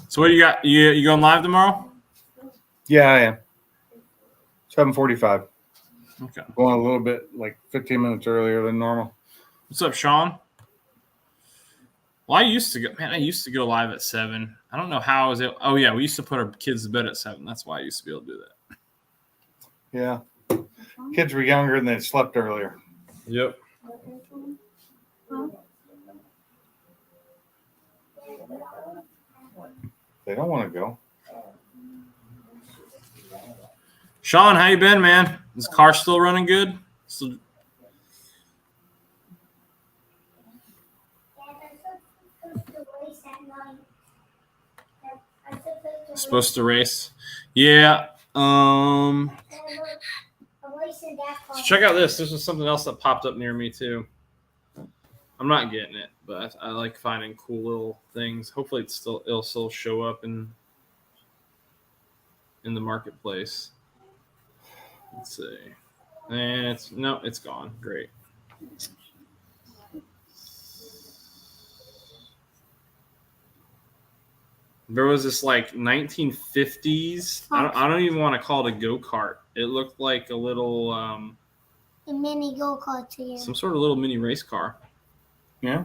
So what do you got? You going live tomorrow? Yeah, I am. 7:45. Okay. Going a little bit, like 15 minutes earlier than normal. What's up, Sean? Well, I used to go live at 7. I don't know how is it. Oh yeah, we used to put our kids to bed at 7. That's why I used to be able to do that. Yeah. Kids were younger and they slept earlier. Yep. They don't want to go. Sean, how you been, man? Is the car still running good? Supposed to race? Yeah. So check out this. This was something else that popped up near me too. I'm not getting it, but I like finding cool little things. Hopefully, it'll still show up in the marketplace. Let's see. And it's gone. Great. There was this like 1950s. I don't even want to call it a go-kart. It looked like a little a mini go-kart to you. some sort of little mini race car. Yeah.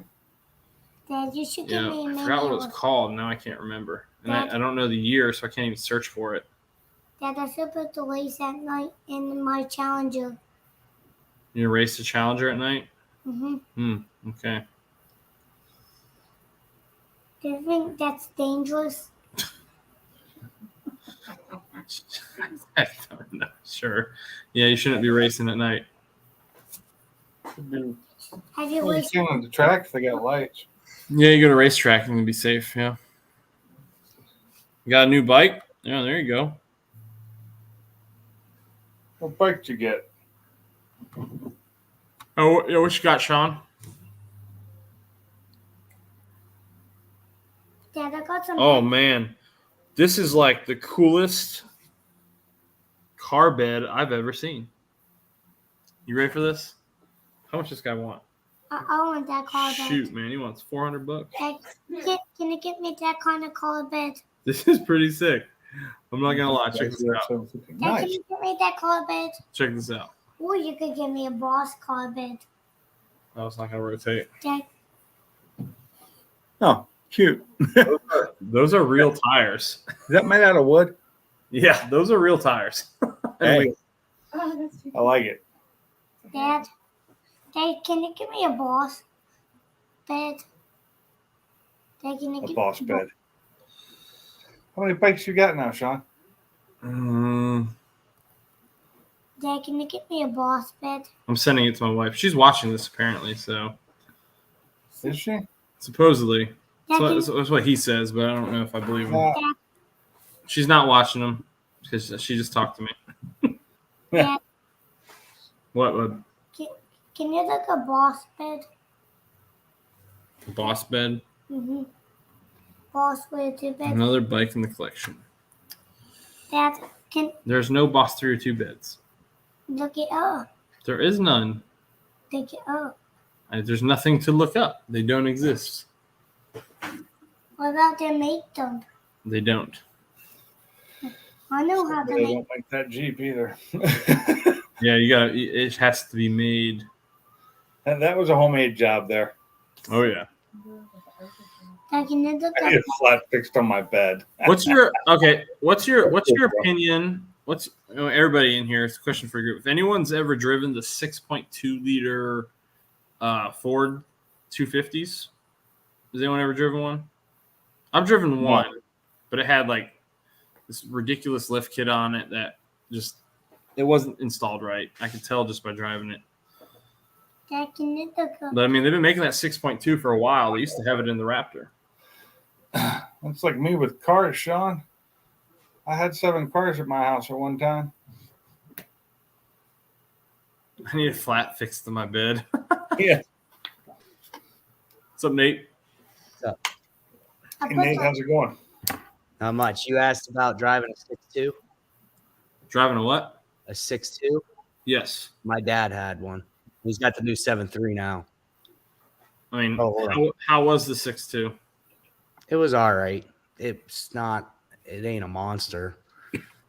Dad, you should give me a mini. I forgot what it was called. Now I can't remember. And I don't know the year, so I can't even search for it. Dad, I should put the race at night in my Challenger. You race the Challenger at night? Mm-hmm. Okay. Do you think that's dangerous? I don't know. Sure. Yeah, you shouldn't be racing at night. Have you Well, raced? on the tracks, they got lights. Yeah, you go to racetrack and be safe. Yeah. You got a new bike? Yeah, there you go. What bike did you get? Oh, yeah, what you got, Sean? Dad, I got some. Oh man, this is like the coolest car bed I've ever seen. You ready for this? How much does this guy want? I want that car bed. Shoot, man, he wants $400. Dad, can you get me that kind of car bed? This is pretty sick. I'm not gonna lie. Check this out. Dad, Nice. can you get me that car bed? Check this out. Or you could give me a boss car bed. Oh, it's not gonna rotate. Dad, Oh, cute. Those are real tires. Is that made out of wood? Yeah, those are real tires. Hey, Oh, that's too I like it. Dad, can you give me a boss bed? Dad, can you A give boss bed. How many bikes you got now, Sean? Dad, can you get me a boss bed? I'm sending it to my wife. She's watching this apparently, so Is she? supposedly Dad, that's what he says, but I don't know if I believe him. Uh, She's not watching them because she just talked to me. Dad, What? can you look a boss bed? Boss bed. Mm-hmm. Boss with 2 beds. Another bike in the collection. Dad, There's no Boss 302 beds. look it up. There is none. Look it up. There's nothing to look up. They don't exist. What about they make them? They don't. I know how to They make. don't like that Jeep either. Yeah, you got. It has to be made. That was a homemade job there. Oh yeah. I can look I up. need a flat fixed on my bed. What's your opinion? Everybody in here? It's a question for you. If anyone's ever driven the 6.2 liter Ford 250s, has anyone ever driven one? I've driven one, but it had like this ridiculous lift kit on it that just it wasn't installed right. I could tell just by driving it. I can look up. But I mean, they've been making that 6.2 for a while. They used to have it in the Raptor. That's like me with cars, Sean. I had 7 cars at my house at one time. I need a flat fixed to my bed. Yeah. What's up, Nate? I Hey, put Nate, the- how's it going? How much? You asked about driving a 6'2"? Driving a what? A 6'2"? Yes. My dad had one. He's got the new 7'3" now. I mean, Oh, hold how was the 6.2? It was all right. It ain't a monster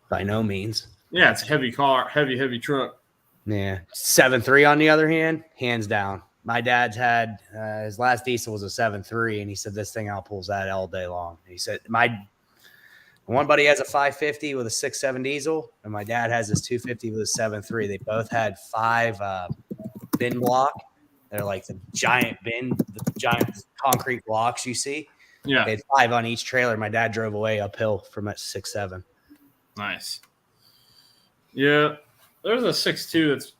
by no means. Yeah, it's a heavy car, heavy truck. Yeah. 7'3" on the other hand, hands down. My dad's had his last diesel was a 7'3", and he said this thing outpulls that all day long. He said one buddy has a 550 with a 6.7 diesel, and my dad has his 250 with a 7.3. They both had 5 bin block. They're like the giant concrete blocks you see. Yeah. They had 5 on each trailer. My dad drove away uphill from at 6.7. Nice. Yeah, there's a 6.2 that's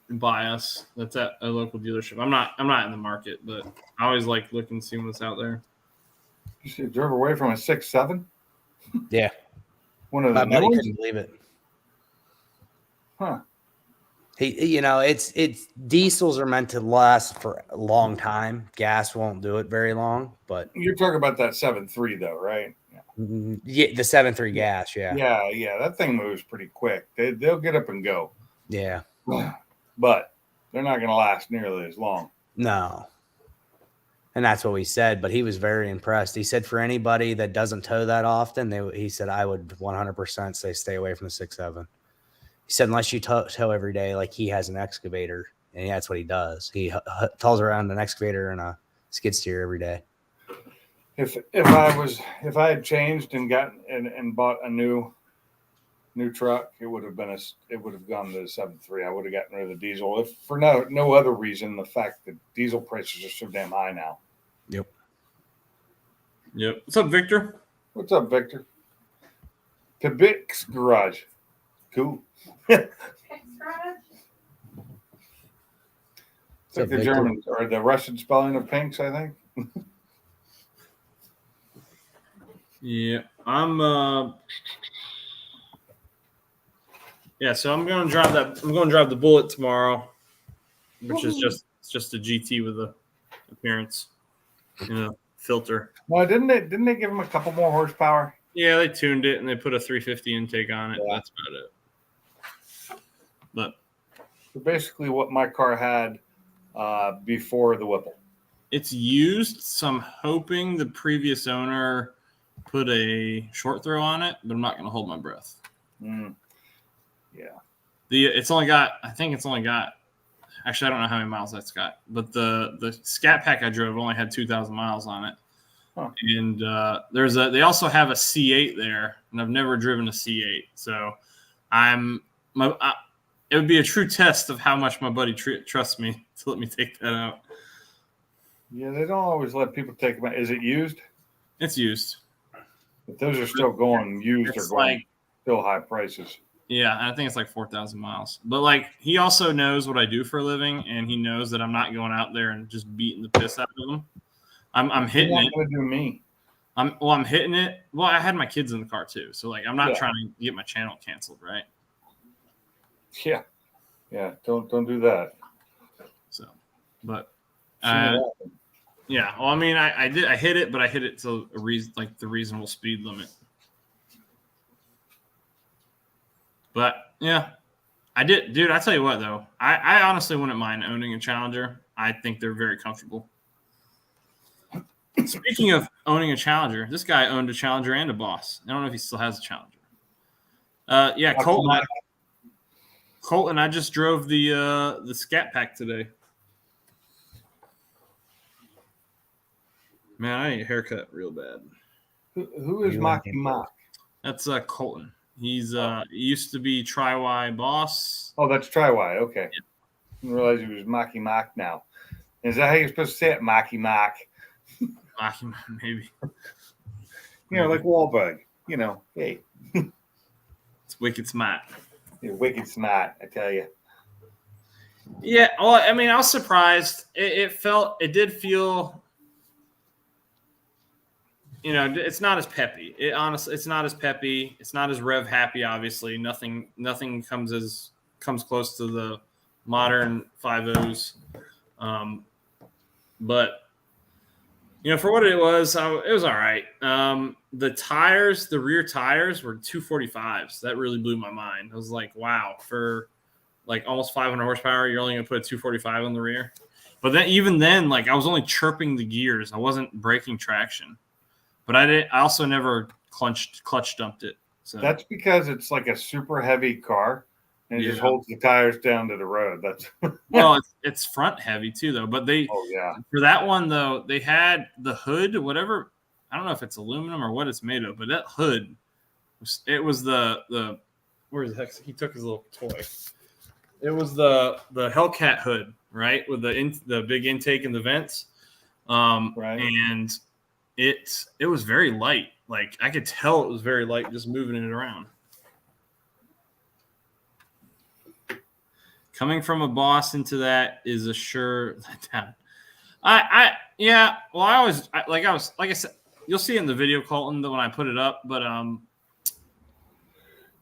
by us. That's at a local dealership. I'm not in the market, but I always like looking, seeing what's out there. You drove away from a 6.7? Yeah. One of My the new buddy ones? couldn't believe it. Huh. It's diesels are meant to last for a long time. Gas won't do it very long, but You're talking about that 7.3 though, right? yeah, the 7.3 gas, yeah. Yeah. That thing moves pretty quick. They'll get up and go. Yeah. But they're not going to last nearly as long. No. And that's what we said, but he was very impressed. He said for anybody that doesn't tow that often, he said I would 100% say stay away from the 6.7. He said unless you tow every day, like he has an excavator, and that's what he does. He tows around an excavator and a skid steer every day. If I had changed and bought a new truck, it would have gone to the 7.3. I would have gotten rid of the diesel, if for no other reason, the fact that diesel prices are so damn high now. Yep. What's up, Victor? What's up, Victor? Kabik's Garage. Cool. It's like the German or the Russian spelling of pinks, I think. Yeah, so I'm going to drive that. I'm going to drive the Bullet tomorrow, which is just a GT with a appearance, filter. Well, didn't they give him a couple more horsepower? Yeah, they tuned it and they put a 350 intake on it. Yeah. That's about it. But So basically, what my car had before the Whipple. it's used, so I'm hoping the previous owner put a short throw on it, but I'm not going to hold my breath. Yeah. I think it's only got, actually, I don't know how many miles that's got, but the Scat Pack I drove only had 2,000 miles on it. Huh. And they also have a C8 there, and I've never driven a C8. So it would be a true test of how much my buddy trusts me to let me take that out. Yeah, they don't always let people take them out. Is it used? It's used. But those are still going used. It's Are going like, still high prices. yeah, I think it's like 4,000 miles. But like, he also knows what I do for a living, and he knows that I'm not going out there and just beating the piss out of him. I'm hitting You're it. not going to do me. I'm hitting it. Well, I had my kids in the car too, so like, I'm not Yeah. trying to get my channel canceled, right? Yeah. Don't do that. So, but Seen it happen. Yeah. Well, I mean, I hit it, but I hit it to a reason, like the reasonable speed limit. But yeah, I did, dude. I tell you what, though, I honestly wouldn't mind owning a Challenger. I think they're very comfortable. Speaking of owning a Challenger, this guy owned a Challenger and a Boss. I don't know if he still has a Challenger. Yeah, Colton. I just drove the Scat Pack today. Man, I need a haircut real bad. Who is Mocky Mock? That's Colton. He's he used to be Tri-Y Boss. Oh, that's Tri-Y. Okay. Yeah. I didn't realize he was Mocky Mock now. Is that how you're supposed to say it? Mocky Mock. Mocky Mock, maybe. You know, like Wahlberg. You know, hey. It's wicked smart. You're wicked smart, I tell you. Yeah, well, I mean, I was surprised. It did feel, you know, it's not as peppy. It's not as peppy. It's not as rev happy. Obviously, nothing comes close to the modern 5.0s. But you know, for what it was all right. The rear tires were 245s. That really blew my mind. I was like, wow, for like almost 500 horsepower, you're only going to put a 245 on the rear. But then, even then, like I was only chirping the gears. I wasn't breaking traction. But I also never clutch dumped it. So that's because it's like a super heavy car, and it just holds the tires down to the road. That's well, it's front heavy too, though. But for that one though, they had the hood, whatever. I don't know if it's aluminum or what it's made of, but that hood, it was the where the heck he took his little toy. It was the Hellcat hood, right, with the big intake and the vents, right, and it was very light. Like I could tell it was very light just moving it around. Coming from a Boss into that is a sure letdown. Yeah. Well, like I said, you'll see in the video, Colton, that when I put it up. But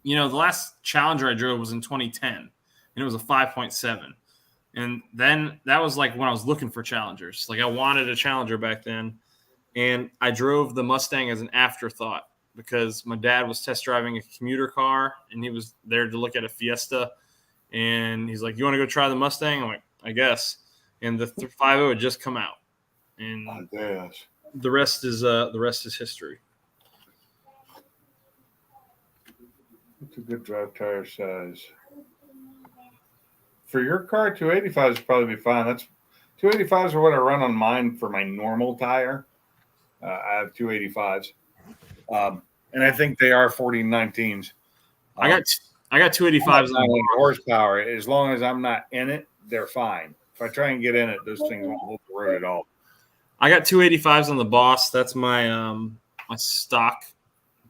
you know, the last Challenger I drove was in 2010, and it was a 5.7. And then that was like when I was looking for Challengers. Like I wanted a Challenger back then. And I drove the Mustang as an afterthought because my dad was test driving a commuter car, and he was there to look at a Fiesta. And he's like, "You want to go try the Mustang?" I'm like, "I guess." And the 5.0 had just come out, and the rest is history. It's a good drive tire size for your car. 285s would probably be fine. That's 285s are what I run on mine for my normal tire. I have 285s, and I think they are 4019s. I got 285s on horsepower. As long as I'm not in it, they're fine. If I try and get in it, those things won't hold the road at all. I got 285s on the Boss. That's my my stock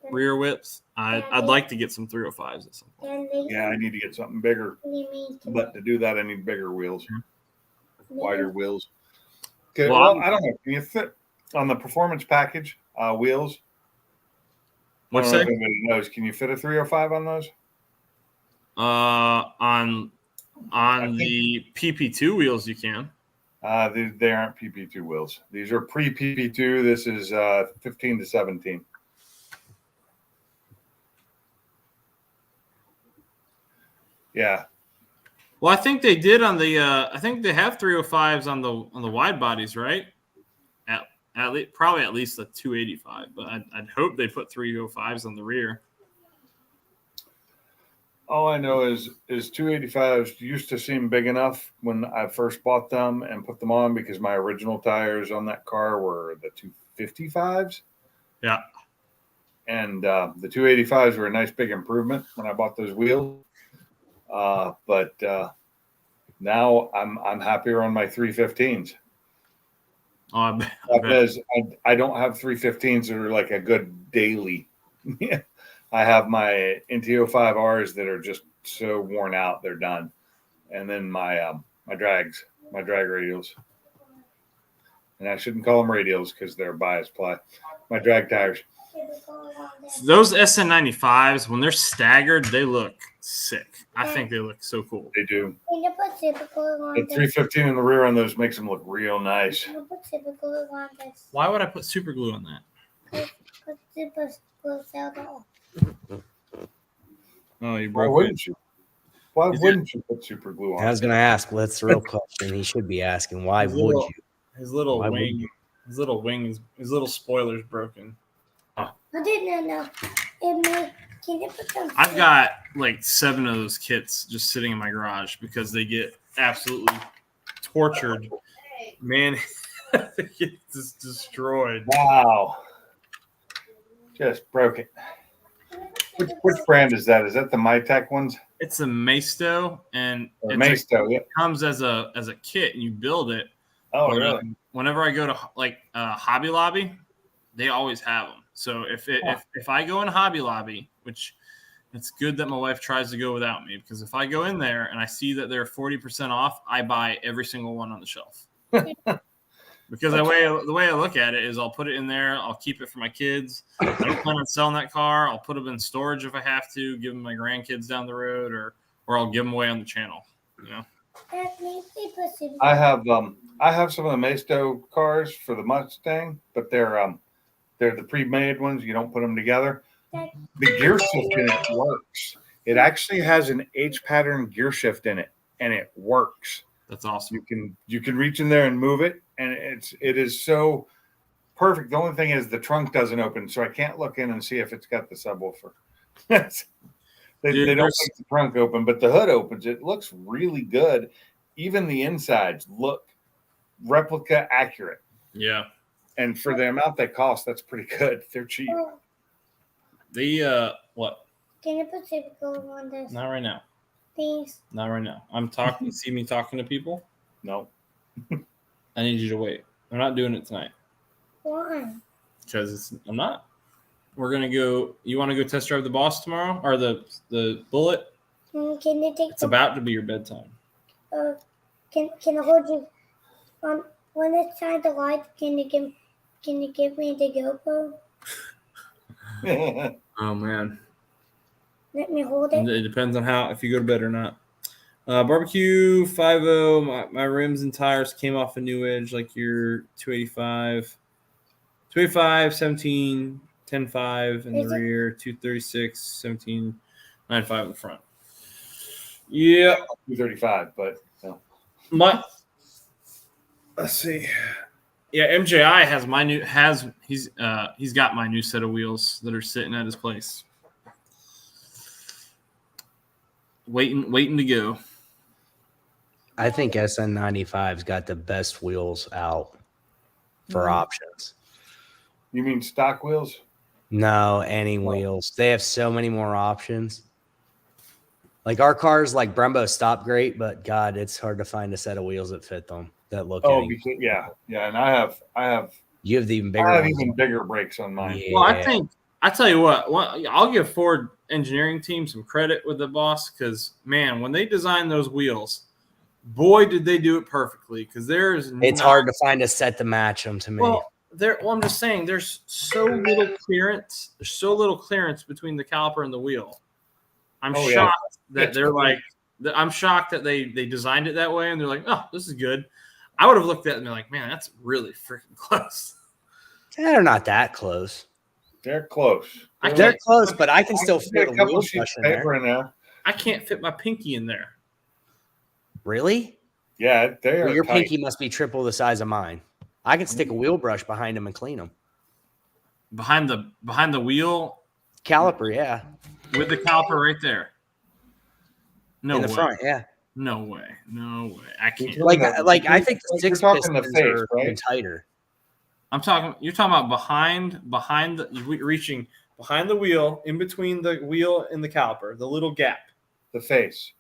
rear width. I'd like to get some 305s at some point. Yeah, I need to get something bigger, but to do that, I need bigger wheels, wider wheels. Okay, well, I don't know. Can you fit on the performance package wheels? What's that? Everybody knows. Can you fit a 305 on those? On the PP2 wheels, you can. They aren't PP2 wheels. These are pre-PP2. This is 15 to 17. Yeah. Well, I think they did on the. I think they have 305s on the wide bodies, right? Probably at least a 285, but I'd hope they put 305s on the rear. All I know is 285s used to seem big enough when I first bought them and put them on because my original tires on that car were the 255s. Yeah. And the 285s were a nice big improvement when I bought those wheels. But now I'm happier on my 315s. Because I don't have 315s that are like a good daily. I have my NT05Rs that are just so worn out, they're done. And then my drag radials. And I shouldn't call them radials because they're bias ply. My drag tires. Those SN95s, when they're staggered, they look sick. I think they look so cool. They do. Can you put super glue on The this? 315 in the rear on those makes them look real nice. Can you put super glue on this? Why would I put super glue on that? Put super glue fell off. Oh, you Why broke it. wouldn't you? Why Is it- wouldn't you put super glue on? I was going to ask, well, that's the real question. He should be asking, why His would little- you? His little Why would wing. you? His little wings. His little spoiler's broken. I didn't know. Can you put them? I've got like 7 of those kits just sitting in my garage because they get absolutely tortured. Man, they get just destroyed. Wow. Just broke it. Which brand is that? Is that the MyTech ones? It's a Maisto, and Or it's Maisto, yeah. it comes as a kit, and you build it. Oh, But, really? Whenever I go to like Hobby Lobby, they always have them. So if I go in Hobby Lobby, which it's good that my wife tries to go without me, because if I go in there and I see that they're 40% off, I buy every single one on the shelf. Because the way I look at it is I'll put it in there. I'll keep it for my kids. I don't plan on selling that car. I'll put them in storage if I have to, give them my grandkids down the road, or I'll give them away on the channel. You know. I have some of the Maisto cars for the Mustang, but they're the pre-made ones. You don't put them together. The gear shift in it works. It actually has an H pattern gear shift in it, and it works. That's awesome. You can reach in there and move it, and it is so perfect. The only thing is the trunk doesn't open, so I can't look in and see if it's got the subwoofer. They don't make the trunk open, but the hood opens. It looks really good. Even the insides look replica accurate. Yeah. And for the amount they cost, that's pretty good. They're cheap. What? Can you put super glue on this? Not right now. Please. Not right now. I'm talking. See me talking to people? No. I need you to wait. I'm not doing it tonight. Why? Because I'm not. We're gonna go. You want to go test drive the Boss tomorrow, or the Bullet? Can you take It's about to be your bedtime. Can I hold you on when it's time to light? Can you give me the GoPro? Oh man, Let me hold it. it depends on if you go to bed or not. Barbecue 5.0. My rims and tires came off a new edge, like your 285, 17, 10.5 in the rear, 236, 17, 9.5 in the front. Yeah, 235, but no. Let's see. Yeah, MJI he's got my new set of wheels that are sitting at his place, waiting to go. I think SN95's got the best wheels out for options. You mean stock wheels? No, any wheels. They have so many more options. Like our cars, like Brembo, stop great, but God, it's hard to find a set of wheels that fit them. That look. Oh, because, yeah, and I have. You have the even bigger. I have ones. even bigger brakes on mine. Yeah. Well, I tell you what, I'll give Ford engineering team some credit with the Boss, because man, when they designed those wheels, boy, did they do it perfectly. Because it's hard to find a set to match them to me. Well, I'm just saying, there's so little clearance. There's so little clearance between the caliper and the wheel. I'm shocked that they're like. I'm shocked that they designed it that way, and they're like, "Oh, this is good." I would have looked at it and been like, "Man, that's really freaking close." They're not that close. They're close. They're close, but I can still fit a couple wheel sheets brush of paper in there. I can't fit my pinky in there. Really? Yeah, they're Well, your tight. pinky must be triple the size of mine. I can stick a wheel brush behind them and clean them. Behind the wheel Caliper, yeah. with the caliper right there. No In the way. front, yeah. No way. No way. I can't. Like I think the You're six talking the pistons face, are right? even tighter. You're talking about behind reaching behind the wheel, in between the wheel and the caliper, the little gap. The face.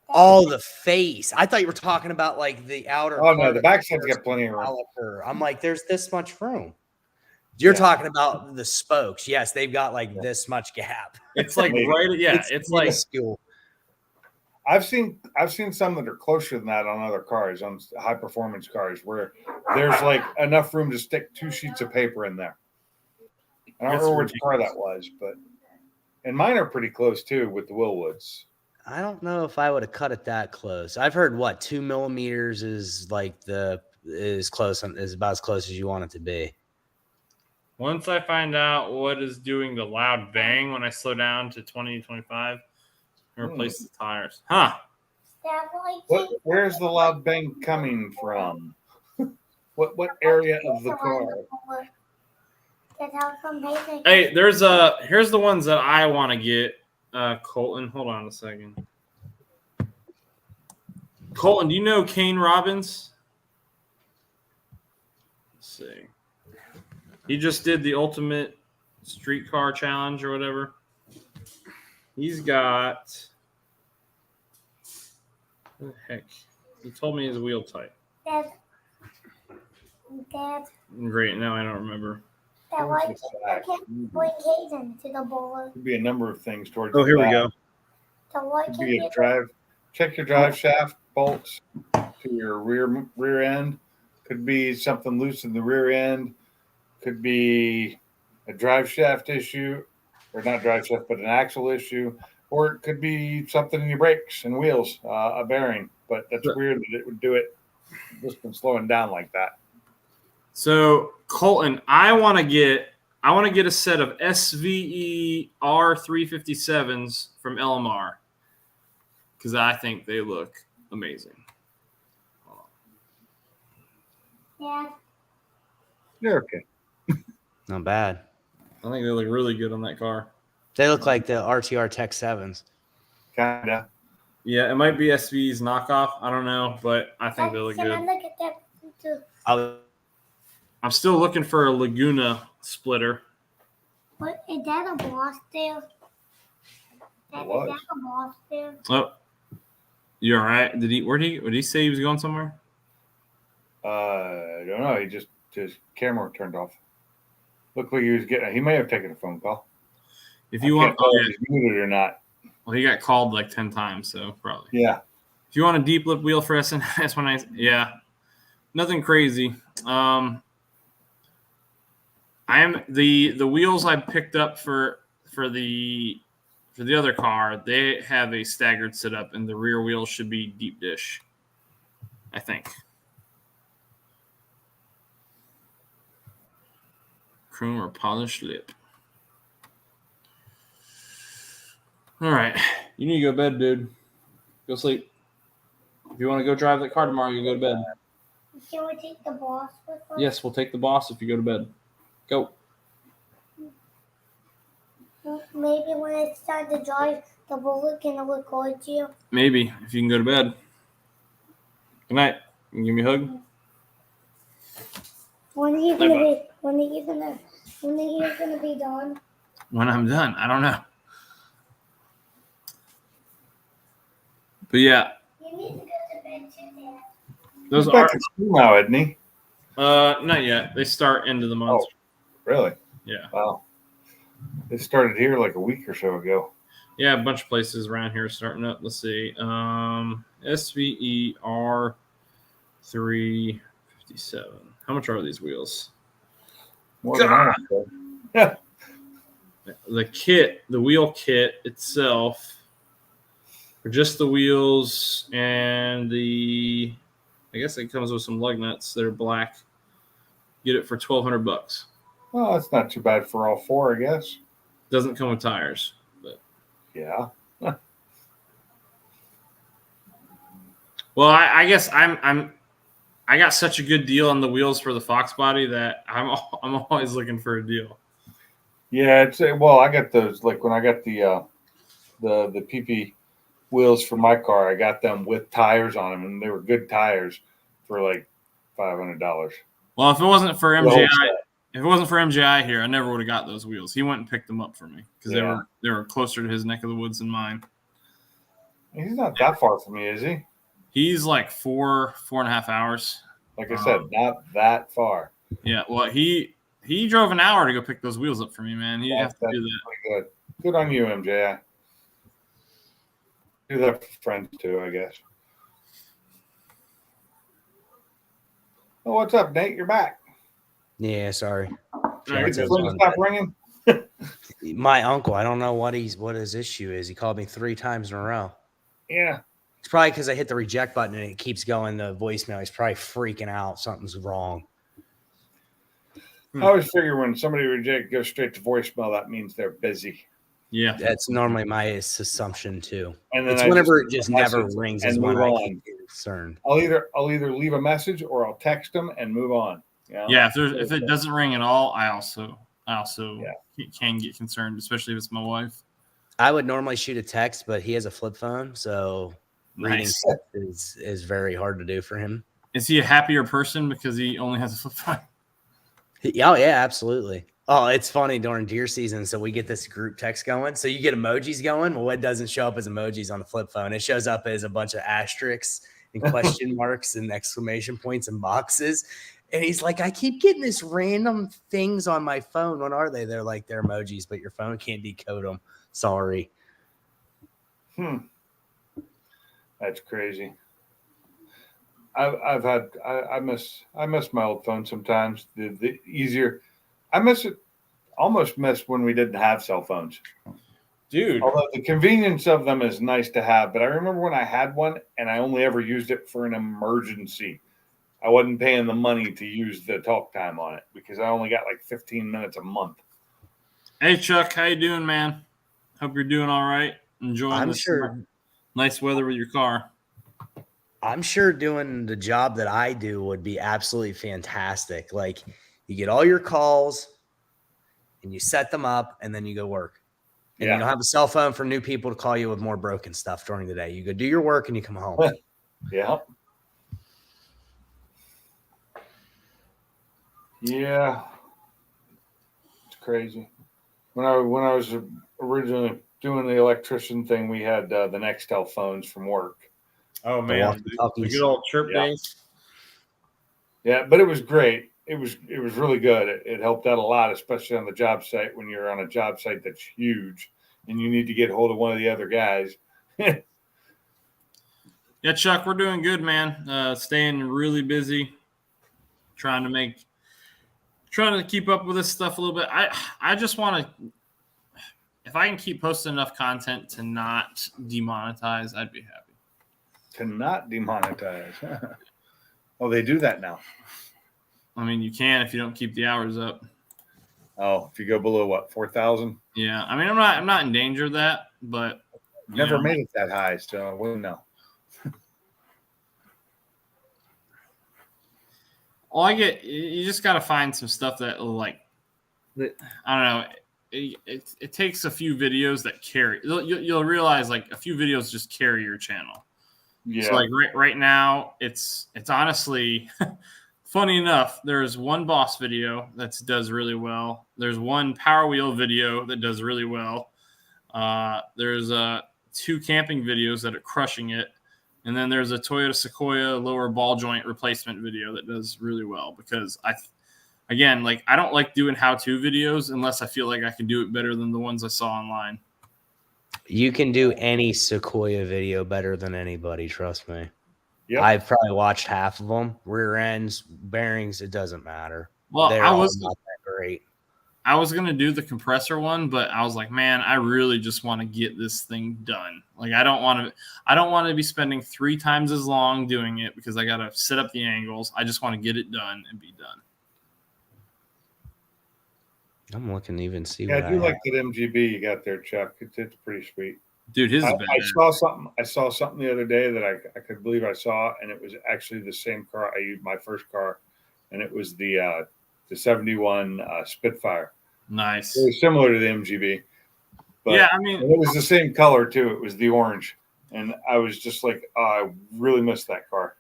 Oh, the face. I thought you were talking about like the outer. Oh no, part the of backside's got plenty of room. caliper. I'm like, there's this much room. You're talking about the spokes. Yes, they've got like this much gap. It's like right. Yeah, it's like minuscule. I've seen some that are closer than that on other cars, on high performance cars, where there's like enough room to stick 2 sheets of paper in there. I don't remember which car that was, but And mine are pretty close too with the Willwoods. I don't know if I would have cut it that close. I've heard 2 millimeters is like is about as close as you want it to be. Once I find out what is doing the loud bang when I slow down to 20, 25, and replace the tires. Huh. Where's the loud bang coming from? What area of the car? Hey, here's the ones that I want to get. Colton, hold on a second. Colton, do you know Kane Robbins? Let's see. He just did the ultimate streetcar challenge or whatever. He's got. What the heck? He told me his wheel type. Dad. Great. Now I don't remember. Dad, why can't bring Hayden to the board? Could be a number of things towards. Oh, here we go. So why Could can't be a you drive. Check your drive shaft bolts to your rear end. Could be something loose in the rear end. Could be a drive shaft issue, or not drive shaft, but an axle issue. Or it could be something in your brakes and wheels, a bearing. But that's weird that it would do it just been slowing down like that. So Colton, I want to get a set of SVE R357s from LMR because I think they look amazing. Dad? They're okay. Not bad. I think they look really good on that car. They look like the RTR Tech 7s. Kinda. Yeah, it might be SVE's knockoff. I don't know, but I think they look Can I good. look at that too? I'm still looking for a Laguna splitter. What is that a boss there? Dad, is was. that a boss there? Oh, you all right? Did he say he was going somewhere? I don't know. He just his camera turned off. Looked like he was getting. He may have taken a phone call. If you I want, can't tell if he's muted or not. well, he got called like 10 times, so probably. Yeah. If you want a deep lip wheel for SNS, nothing crazy. I am the wheels I picked up for the other car. They have a staggered setup, and the rear wheels should be deep dish. I think. Chrome or polished lip. All right, you need to go to bed, dude. Go sleep. If you want to go drive that car tomorrow, you go to bed. Can we take the boss with us? Yes, we'll take the boss if you go to bed. Go. Maybe when I start to drive the bullet, can I record you? Maybe if you can go to bed. Good night. Can you give me a hug? When are you gonna be done? When I'm done, I don't know. But yeah, You need to go to bed too, Dad. those He's are back at school now, isn't he? not yet. They start end of the month. Oh. Really? Yeah. Wow. They started here like a week or so ago. Yeah, a bunch of places around here are starting up. Let's see. SVE R357. How much are these wheels? More than I said. The wheel kit itself, for just the wheels and I guess it comes with some lug nuts that are black. Get it for $1,200. Well, that's not too bad for all four, I guess. Doesn't come with tires, but Yeah. well, I guess I got such a good deal on the wheels for the Fox body that I'm always looking for a deal. Yeah, well, I got those like when I got the PP wheels for my car, I got them with tires on them, and they were good tires for like $500. Well, if it wasn't for The whole MJI, set. if it wasn't for MJI here, I never would have got those wheels. He went and picked them up for me because Yeah. they were closer to his neck of the woods than mine. He's not that far from me, is he? He's like 4.5 hours. Like I said, not that far. Yeah, well, he drove an hour to go pick those wheels up for me, man. He didn't have to do that. Pretty good. Good on you, MJ. Do that for friends too, I guess. Oh, what's up, Nate? You're back. Yeah, sorry. All right, Did That's the it. phone stop ringing? My uncle, I don't know what his issue is. He called me 3 times in a row. Yeah. It's probably because I hit the reject button and it keeps going to voicemail. He's probably freaking out. Something's wrong. I always figure when somebody goes straight to voicemail, that means they're busy. Yeah. That's normally my assumption too. And then It's I whenever just it just never rings is and when move I on. get concerned. I'll either leave a message or I'll text them and move on. You know? Yeah. If it doesn't ring at all, I also Yeah. can get concerned, especially if it's my wife. I would normally shoot a text, but he has a flip phone, so reading Nice. text is very hard to do for him. Is he a happier person because he only has a flip phone? Oh yeah, absolutely. Oh, it's funny during deer season. So we get this group text going. So you get emojis going. Well, it doesn't show up as emojis on the flip phone. It shows up as a bunch of asterisks and question marks and exclamation points and boxes. And he's like, I keep getting this random things on my phone. What are they? They're like, they're emojis, but your phone can't decode them. Sorry. That's crazy. I miss my old phone sometimes. The easier, I miss it. Almost miss when we didn't have cell phones. Dude. Although the convenience of them is nice to have, but I remember when I had one and I only ever used it for an emergency. I wasn't paying the money to use the talk time on it because I only got like 15 minutes a month. Hey Chuck, how you doing, man? Hope you're doing all right. Enjoying this nice weather with your car. I'm sure doing the job that I do would be absolutely fantastic. Like you get all your calls and you set them up and then you go work. And you don't have a cell phone for new people to call you with more broken stuff during the day. You go do your work and you come home. Yeah. Yeah. It's crazy. When I was originally doing the electrician thing, we had the Nextel phones from work. Oh man, the good old chirp days. Yeah, but it was great. It was really good. It helped out a lot, especially on the job site when you're on a job site that's huge and you need to get hold of one of the other guys. Yeah, Chuck, we're doing good, man. Staying really busy, trying to keep up with this stuff a little bit. I just want to, if I can keep posting enough content to not demonetize, I'd be happy. To not demonetize. Oh, they do that now. I mean, you can if you don't keep the hours up. Oh, if you go below what, 4,000? Yeah, I mean, I'm not in danger of that, but never made it that high, so I wouldn't know. All I get, you just got to find some stuff that I don't know. It takes a few videos that carry. You'll realize like a few videos just carry your channel. Yeah. So like right now, it's honestly funny enough. There's one boss video that does really well. There's one power wheel video that does really well. There's 2 camping videos that are crushing it. And then there's a Toyota Sequoia lower ball joint replacement video that does really well because I don't like doing how-to videos unless I feel like I can do it better than the ones I saw online. You can do any Sequoia video better than anybody, trust me. Yep. I've probably watched half of them. Rear ends, bearings, it doesn't matter. Well, They're all not that great. I was going to do the compressor one, but I was like, man, I really just want to get this thing done. Like, I don't want to be spending 3 times as long doing it because I got to set up the angles. I just want to get it done and be done. I'm looking to even see. Yeah, I do like that MGB you got there, Chuck. It's pretty sweet. Dude, his is bad. I saw something the other day that I could believe I saw, and it was actually the same car I used my first car, and it was the 71 Spitfire. Nice. Very similar to the MGB. But yeah, I mean, it was the same color too. It was the orange, and I was just like, oh, I really missed that car.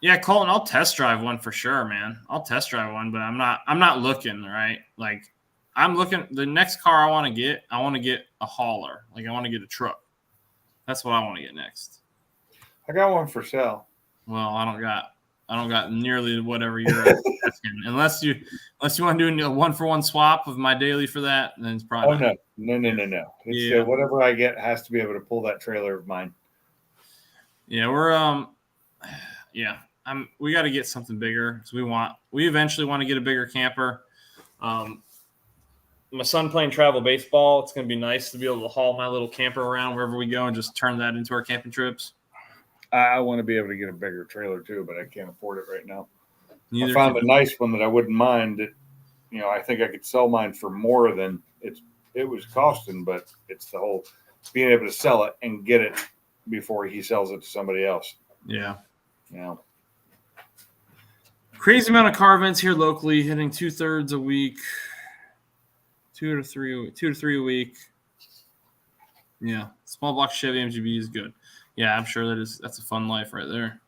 Yeah, Colin, I'll test drive one for sure, man. I'll test drive one, but I'm not looking, right? Like, I'm looking. The next car I want to get a hauler. Like, I want to get a truck. That's what I want to get next. I got one for sale. Well, I don't got nearly whatever you're asking. Unless you want to do a 1-for-1 swap of my daily for that, then it's probably no. It's, whatever I get has to be able to pull that trailer of mine. Yeah, we're we got to get something bigger because we eventually want to get a bigger camper. my son playing travel baseball. It's going to be nice to be able to haul my little camper around wherever we go and just turn that into our camping trips. I want to be able to get a bigger trailer too, but I can't afford it right now. Neither I found can- a nice one that I wouldn't mind. That, I think I could sell mine for more than it was costing, but it's the whole being able to sell it and get it before he sells it to somebody else. Yeah. Crazy amount of car events here locally, hitting 2/3 a week, 2 to 3 a week. Yeah, small block Chevy MGB is good. Yeah, I'm sure that's a fun life right there.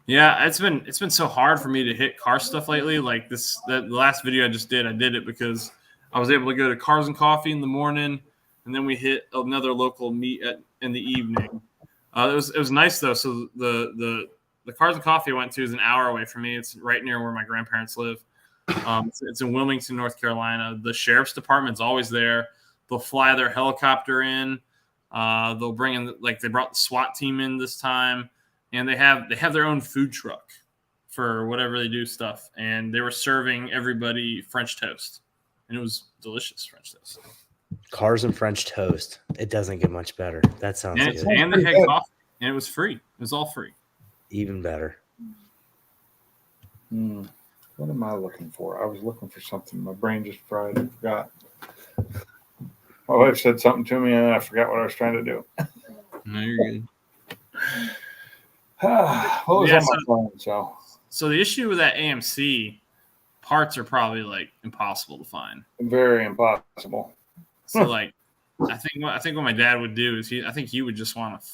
Yeah, it's been so hard for me to hit car stuff lately. Like the last video I just did, I did it because I was able to go to Cars and Coffee in the morning, and then we hit another local meet in the evening. It was nice though. So the Cars and Coffee I went to is an hour away from me. It's right near where my grandparents live. It's in Wilmington, North Carolina. The sheriff's department's always there. They'll fly their helicopter in. They'll bring in they brought the SWAT team in this time, and they have their own food truck for whatever they do stuff. And they were serving everybody French toast, and it was delicious French toast. Cars and French toast. It doesn't get much better. That sounds good. And they had coffee, and it was free. It was all free. Even better. What am I looking for? I was looking for something. My brain just fried. I forgot. My wife said something to me, and then I forgot what I was trying to do. No, you're good. What was on my phone? So the issue with that AMC, parts are probably impossible to find. Very impossible. So I think what my dad would do is he would just want to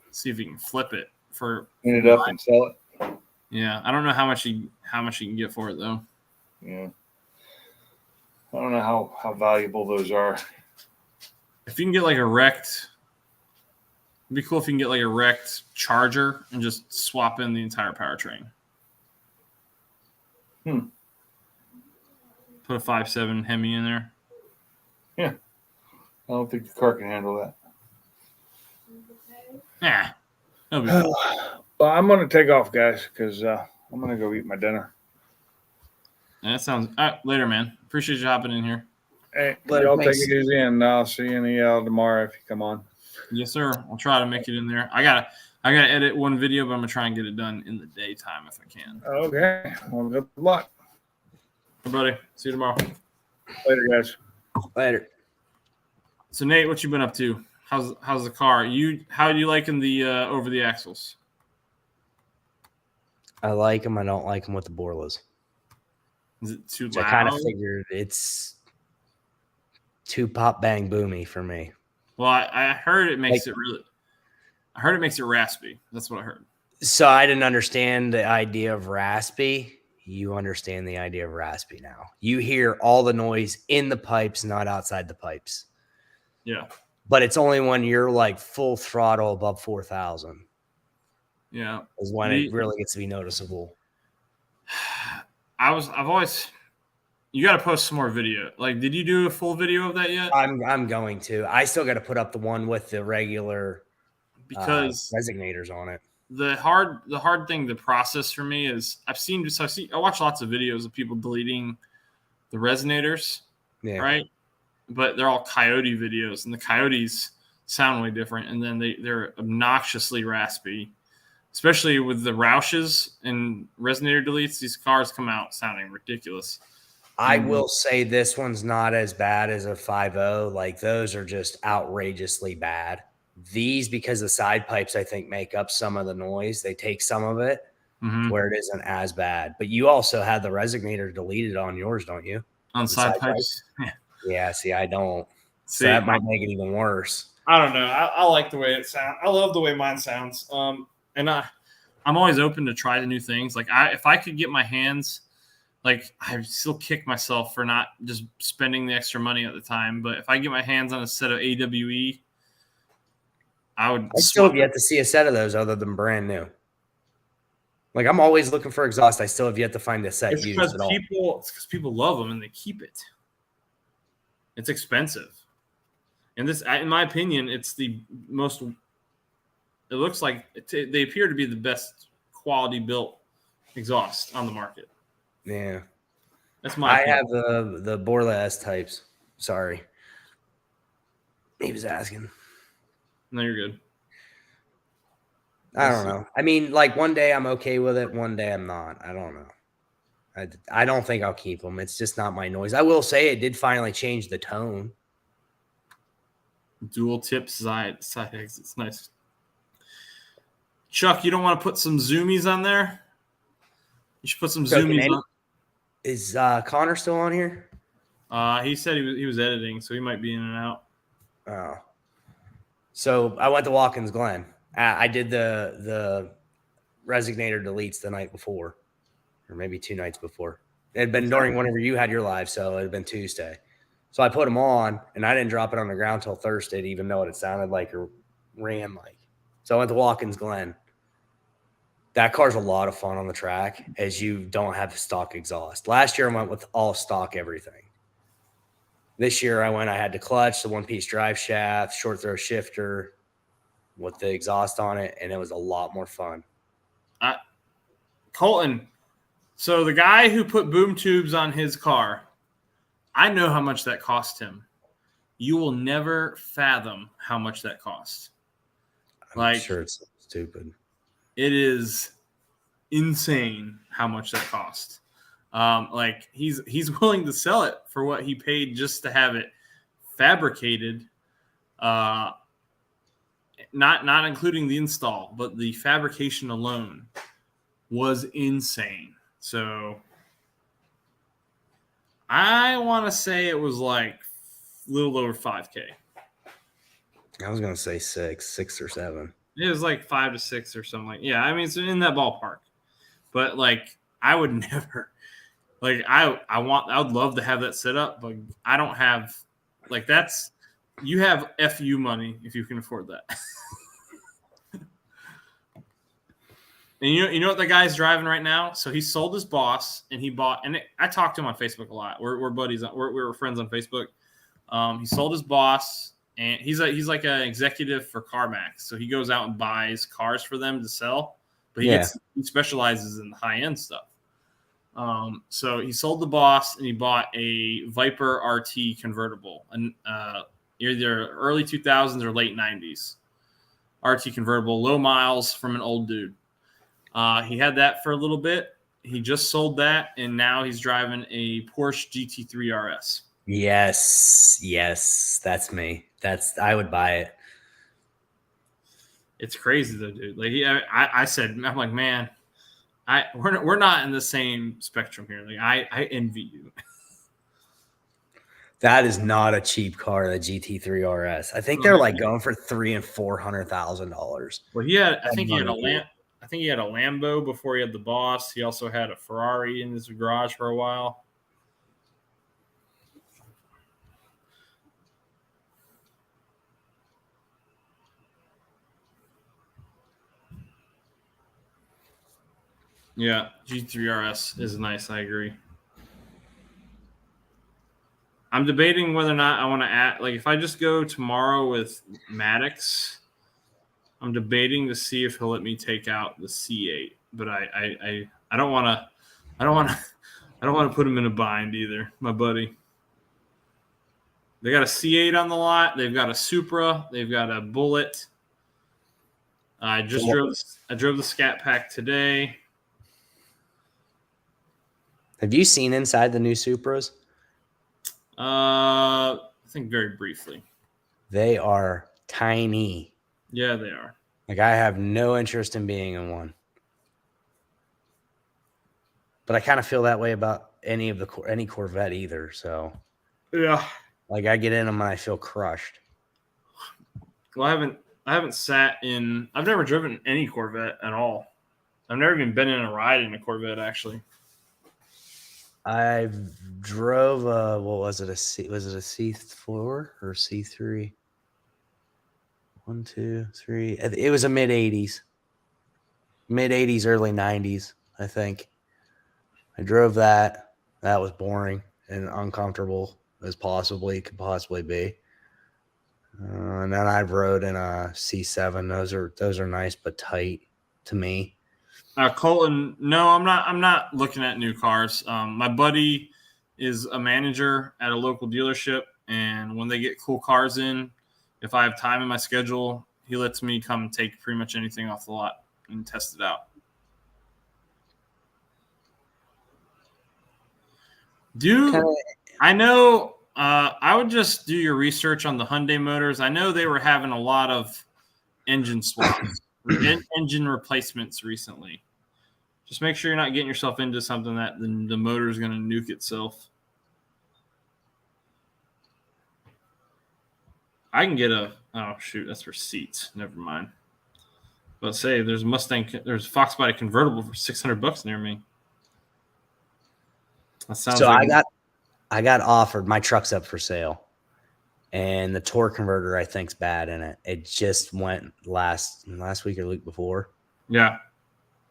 see if he can flip it for Clean it up and sell it. Yeah, I don't know how much he can get for it though. Yeah, I don't know how valuable those are. If you can get a wrecked, it'd be cool if you can get a wrecked Charger and just swap in the entire powertrain. Put a 5.7 Hemi in there. Yeah, I don't think the car can handle that. Yeah. Well, I'm going to take off, guys, because I'm going to go eat my dinner. that sounds later, man. Appreciate you hopping in here. Hey, Later, y'all thanks. take it easy, and I'll see you in the tomorrow if you come on. Yes, sir. I'll try to make it in there. I gotta edit one video, but I'm gonna try and get it done in the daytime if I can. Okay. Well, good luck. Hey, buddy. See you tomorrow. Later, guys. Later. So Nate, what you been up to? How's the car? How are you liking the over the axles? I like them. I don't like them with the Borlas. Is it too Which loud? I kind of figured it's too pop bang boomy for me. Well, I heard it makes it really. I heard it makes it raspy. That's what I heard. So I didn't understand the idea of raspy. You understand the idea of raspy now. You hear all the noise in the pipes, not outside the pipes. Yeah. But it's only when you're full throttle above 4,000 Yeah. is when it really gets to be noticeable. I've always. You got to post some more video. Did you do a full video of that yet? I'm going to. I still got to put up the one with the regular Because resignators on it. the hard thing to process for me is I watch lots of videos of people deleting the resonators, Yeah. right? But they're all Coyote videos, and the Coyotes sound way different, and then they're obnoxiously raspy, especially with the Roushes and resonator deletes. These cars come out sounding ridiculous. I will say this one's not as bad as a 5.0. Those are just outrageously bad. These, because the side pipes, I think, make up some of the noise. They take some of it where it isn't as bad. But you also had the resonator deleted on yours, don't you? On side pipes. Yeah, see, I don't. See, So that might make it even worse. I don't know. I like the way it sounds. I love the way mine sounds. And I'm always open to try the new things. If I could get my hands, I still kick myself for not just spending the extra money at the time. But if I get my hands on a set of AWE, I would. I still have yet to see a set of those other than brand new. I'm always looking for exhaust. I still have yet to find a set It's used because at all. people love them and they keep it. It's expensive, and this, in my opinion, it's the most. It looks like they appear to be the best quality built exhaust on the market. Yeah. That's my I opinion. have the Borla S types. Sorry. He was asking. No, you're good. I don't know. I mean, like one day I'm okay with it. One day I'm not. I don't know. I don't think I'll keep them. It's just not my noise. I will say it did finally change the tone. Dual tip side exits. Nice. Chuck, you don't want to put some zoomies on there? You should put some zoomies on. Is Connor still on here? He said he was editing, so he might be in and out. Oh. So I went to Watkins Glen. I did the resignator deletes the night before, or maybe 2 nights before. It had been during whenever you had your live, so it had been Tuesday. So I put them on, and I didn't drop it on the ground till Thursday to even know what it sounded like or ran like. So I went to Watkins Glen. That car's a lot of fun on the track as you don't have stock exhaust. Last year I went with all stock everything. This year I had the clutch, the one-piece drive shaft, short throw shifter with the exhaust on it, and it was a lot more fun. Colton, so the guy who put boom tubes on his car, I know how much that cost him. You will never fathom how much that cost. I'm sure it's stupid. It is insane how much that cost. Like he's willing to sell it for what he paid just to have it fabricated. Not including the install, but the fabrication alone was insane. So I want to say it was like a little over 5K. I was going to say 6 or 7. It was like 5 to 6 or something. Yeah, I mean, it's in that ballpark. But like, I would never, like, I would love to have that set up, but I don't have, like, you have FU money if you can afford that. And you know what the guy's driving right now? So he sold his boss and he bought, and I talked to him on Facebook a lot. We're buddies. We're friends on Facebook. He sold his boss, and he's like an executive for CarMax. So he goes out and buys cars for them to sell, but he specializes in the high end stuff. So he sold the boss and he bought a Viper RT convertible, and either early 2000s or late 90s RT convertible, low miles from an old dude. He had that for a little bit. He just sold that, and now he's driving a Porsche GT3 RS. Yes, that's me. I would buy it. It's crazy though, dude. Like I said, I'm like, man, we're not in the same spectrum here. Like I envy you. That is not a cheap car, the GT3 RS. I think they're like going for $300,000 and $400,000. Well, I think he had a Lambo before he had the boss. He also had a Ferrari in his garage for a while. Yeah, G3 RS is nice. I agree. I'm debating whether or not I want to add, like, if I just go tomorrow with Maddox, I'm debating to see if he'll let me take out the C8, but I don't want to put him in a bind either, my buddy. They got a C8 on the lot. They've got a Supra. They've got a Bullet. I drove the Scat Pack today. Have you seen inside the new Supras? I think very briefly. They are tiny. Yeah, they are. Like, I have no interest in being in one. But I kind of feel that way about any Corvette either. So, yeah, like, I get in them and I feel crushed. Well, I haven't sat in. I've never driven any Corvette at all. I've never even been in a ride in a Corvette, actually. I drove what was it, was it a C4 or C3? 1, 2, 3. It was a mid-80s, early 90s, I think. I drove that. That was boring and uncomfortable as could possibly be. And then I rode in a C7. Those are nice but tight to me. Colton, no, I'm not looking at new cars. My buddy is a manager at a local dealership, and when they get cool cars in, if I have time in my schedule, he lets me come and take pretty much anything off the lot and test it out. I know I would just do your research on the Hyundai motors. I know they were having a lot of engine swaps, engine replacements recently. Just make sure you're not getting yourself into something that the motor is going to nuke itself. I can get a – oh, shoot, that's for seats. Never mind. But say there's a Mustang – there's a Fox Body convertible for $600 near me. That sounds so like I got offered – my truck's up for sale. And the torque converter, I think, is bad in it. It just went last week or the week before. Yeah.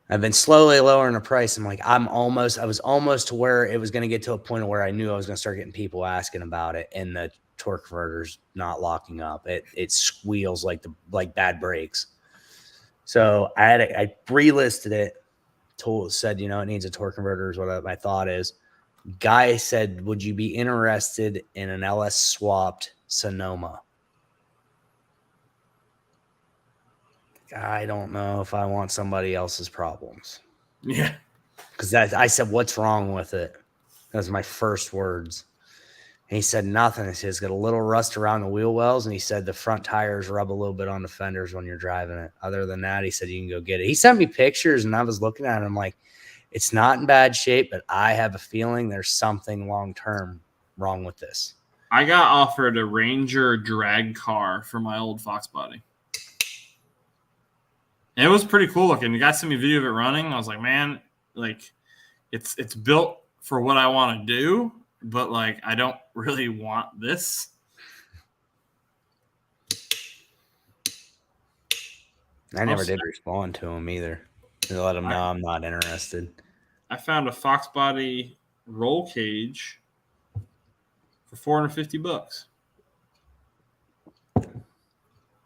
I've been slowly lowering the price. I'm like, I was almost to where it was going to get to a point where I knew I was going to start getting people asking about it. And the torque converter's not locking up. It squeals like bad brakes. So I relisted it. Said, it needs a torque converter is what my thought is. Guy said, would you be interested in an LS swapped Sonoma? I don't know if I want somebody else's problems. Yeah. Because I said, what's wrong with it? That was my first words. And he said nothing. He said it's got a little rust around the wheel wells. And he said the front tires rub a little bit on the fenders when you're driving it. Other than that, he said you can go get it. He sent me pictures and I was looking at it. I'm like, it's not in bad shape, but I have a feeling there's something long-term wrong with this. I got offered a Ranger drag car for my old Fox Body. And it was pretty cool looking. The guy sent me a video of it running. I was like, man, like it's built for what I want to do, but like I don't really want this. I never did respond to him either. To let him know I'm not interested. I found a Fox Body roll cage for $450. But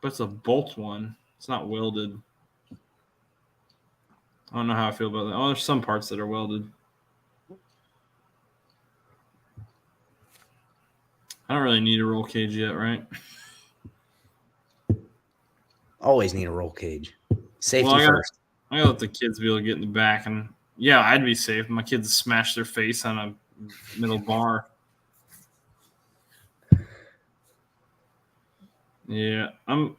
it's a bolt one. It's not welded. I don't know how I feel about that. Oh, there's some parts that are welded. I don't really need a roll cage yet, right? Always need a roll cage. Safety first. I gotta let the kids be able to get in the back, and yeah, I'd be safe. My kids smash their face on a middle bar. Yeah, I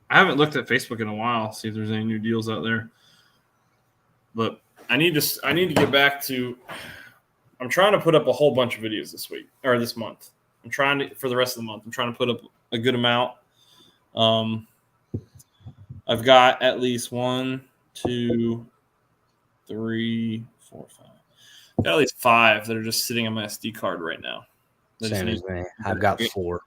haven't looked at Facebook in a while, see if there's any new deals out there. But I need to get back to. I'm trying to put up a whole bunch of videos this week or this month. I'm trying to for the rest of the month. I'm trying to put up a good amount. I've got at least 1, 2, 3, 4, 5. I've got at least 5 that are just sitting on my SD card right now. Same as me. I've got 4.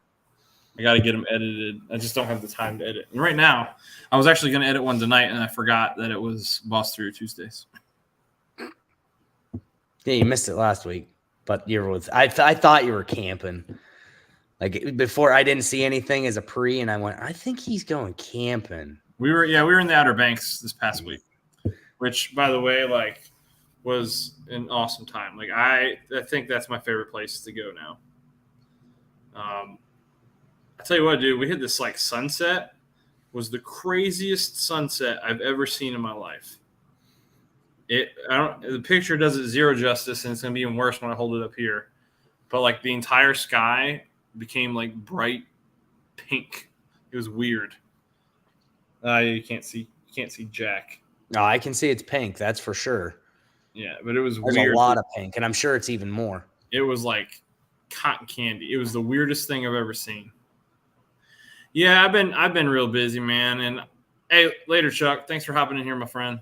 I got to get them edited. I just don't have the time to edit. And right now, I was actually going to edit one tonight, and I forgot that it was Boss 302sdays. Yeah, you missed it last week, but you were with. I thought you were camping. Like before, I didn't see anything as a pre, and I went, I think he's going camping. We were in the Outer Banks this past week, which, by the way, like was an awesome time. Like I think that's my favorite place to go now. I tell you what, dude, we hit this like sunset. Was the craziest sunset I've ever seen in my life. The picture does it zero justice, and it's gonna be even worse when I hold it up here. But like the entire sky became like bright pink. It was weird. You can't see Jack. No, I can see it's pink. That's for sure. Yeah, but it was There's weird. a lot of pink, and I'm sure it's even more. It was like cotton candy. It was the weirdest thing I've ever seen. Yeah, I've been real busy, man. And hey, later, Chuck. Thanks for hopping in here, my friend.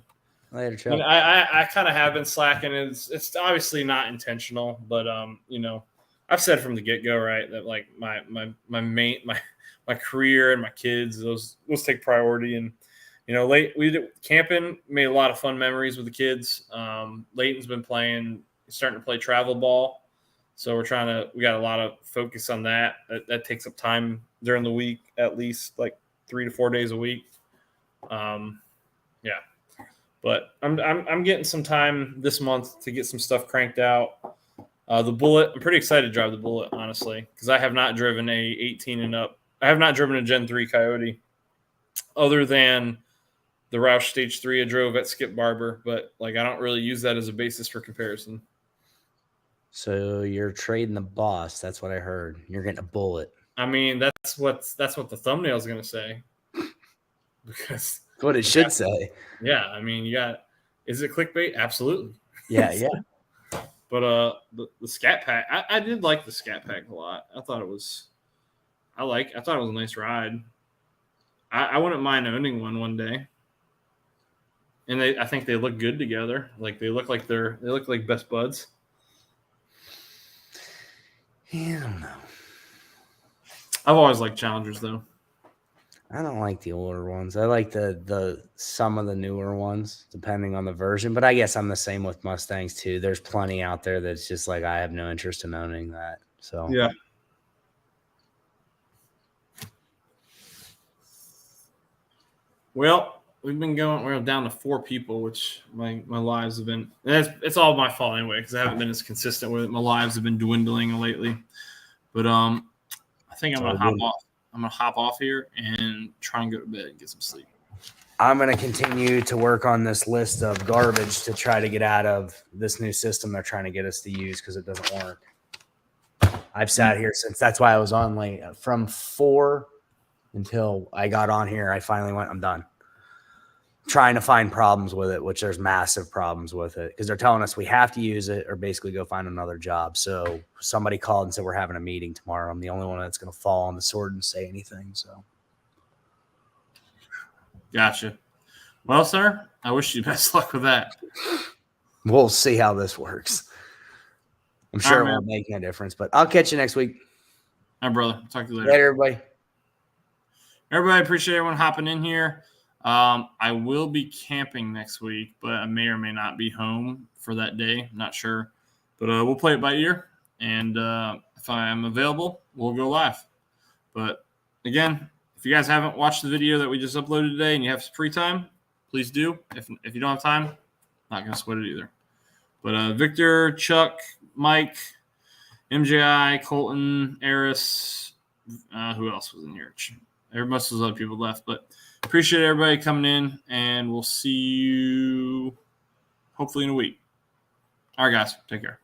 Later, Chuck. And I kind of have been slacking. It's obviously not intentional, but I've said from the get-go, right, that like my career and my kids, those take priority. And we did camping, made a lot of fun memories with the kids. Leighton's been starting to play travel ball. So we got a lot of focus on that. That takes up time during the week, at least like 3 to 4 days a week. Yeah, but I'm getting some time this month to get some stuff cranked out. The Bullet, I'm pretty excited to drive the Bullet, honestly, because I have not driven a 18 and up. I have not driven a Gen 3 Coyote other than the Roush Stage 3 I drove at Skip Barber, but like I don't really use that as a basis for comparison. So you're trading the Boss. That's what I heard. You're getting a Bullet. I mean, that's what the thumbnail is going to say. Because that's what it should say. Yeah, I mean, is it clickbait? Absolutely. Yeah. But the Scat Pack, I did like the Scat Pack a lot. I thought it was a nice ride. I wouldn't mind owning one day. And I think they look good together. Like they look like best buds. Yeah, I don't know. I've always liked Challengers though. I don't like the older ones. I like the some of the newer ones, depending on the version. But I guess I'm the same with Mustangs too. There's plenty out there that's just like I have no interest in owning that. So yeah. Well, we're down to 4 people, which my lives have been. It's all my fault anyway because I haven't been as consistent with it. My lives have been dwindling lately. But I think I'm gonna hop off. I'm going to hop off here and try and go to bed and get some sleep. I'm going to continue to work on this list of garbage to try to get out of this new system they're trying to get us to use because it doesn't work. I've sat here since that's why I was on late. From 4 until I got on here, I finally went, I'm done. Trying to find problems with it, which there's massive problems with it because they're telling us we have to use it or basically go find another job. So somebody called and said we're having a meeting tomorrow. I'm the only one that's going to fall on the sword and say anything. So, gotcha. Well, sir, I wish you best luck with that. We'll see how this works. I'm sure it won't make a difference, but I'll catch you next week. All right, brother. Talk to you later. Later, everybody. Everybody, appreciate everyone hopping in here. I will be camping next week, but I may or may not be home for that day. I'm not sure. But we'll play it by ear. And if I am available, we'll go live. But again, if you guys haven't watched the video that we just uploaded today and you have some free time, please do. If you don't have time, not going to sweat it either. But Victor, Chuck, Mike, MJI, Colton, Eris, who else was in here? Most of those other people left, but appreciate everybody coming in, and we'll see you hopefully in a week. All right, guys. Take care.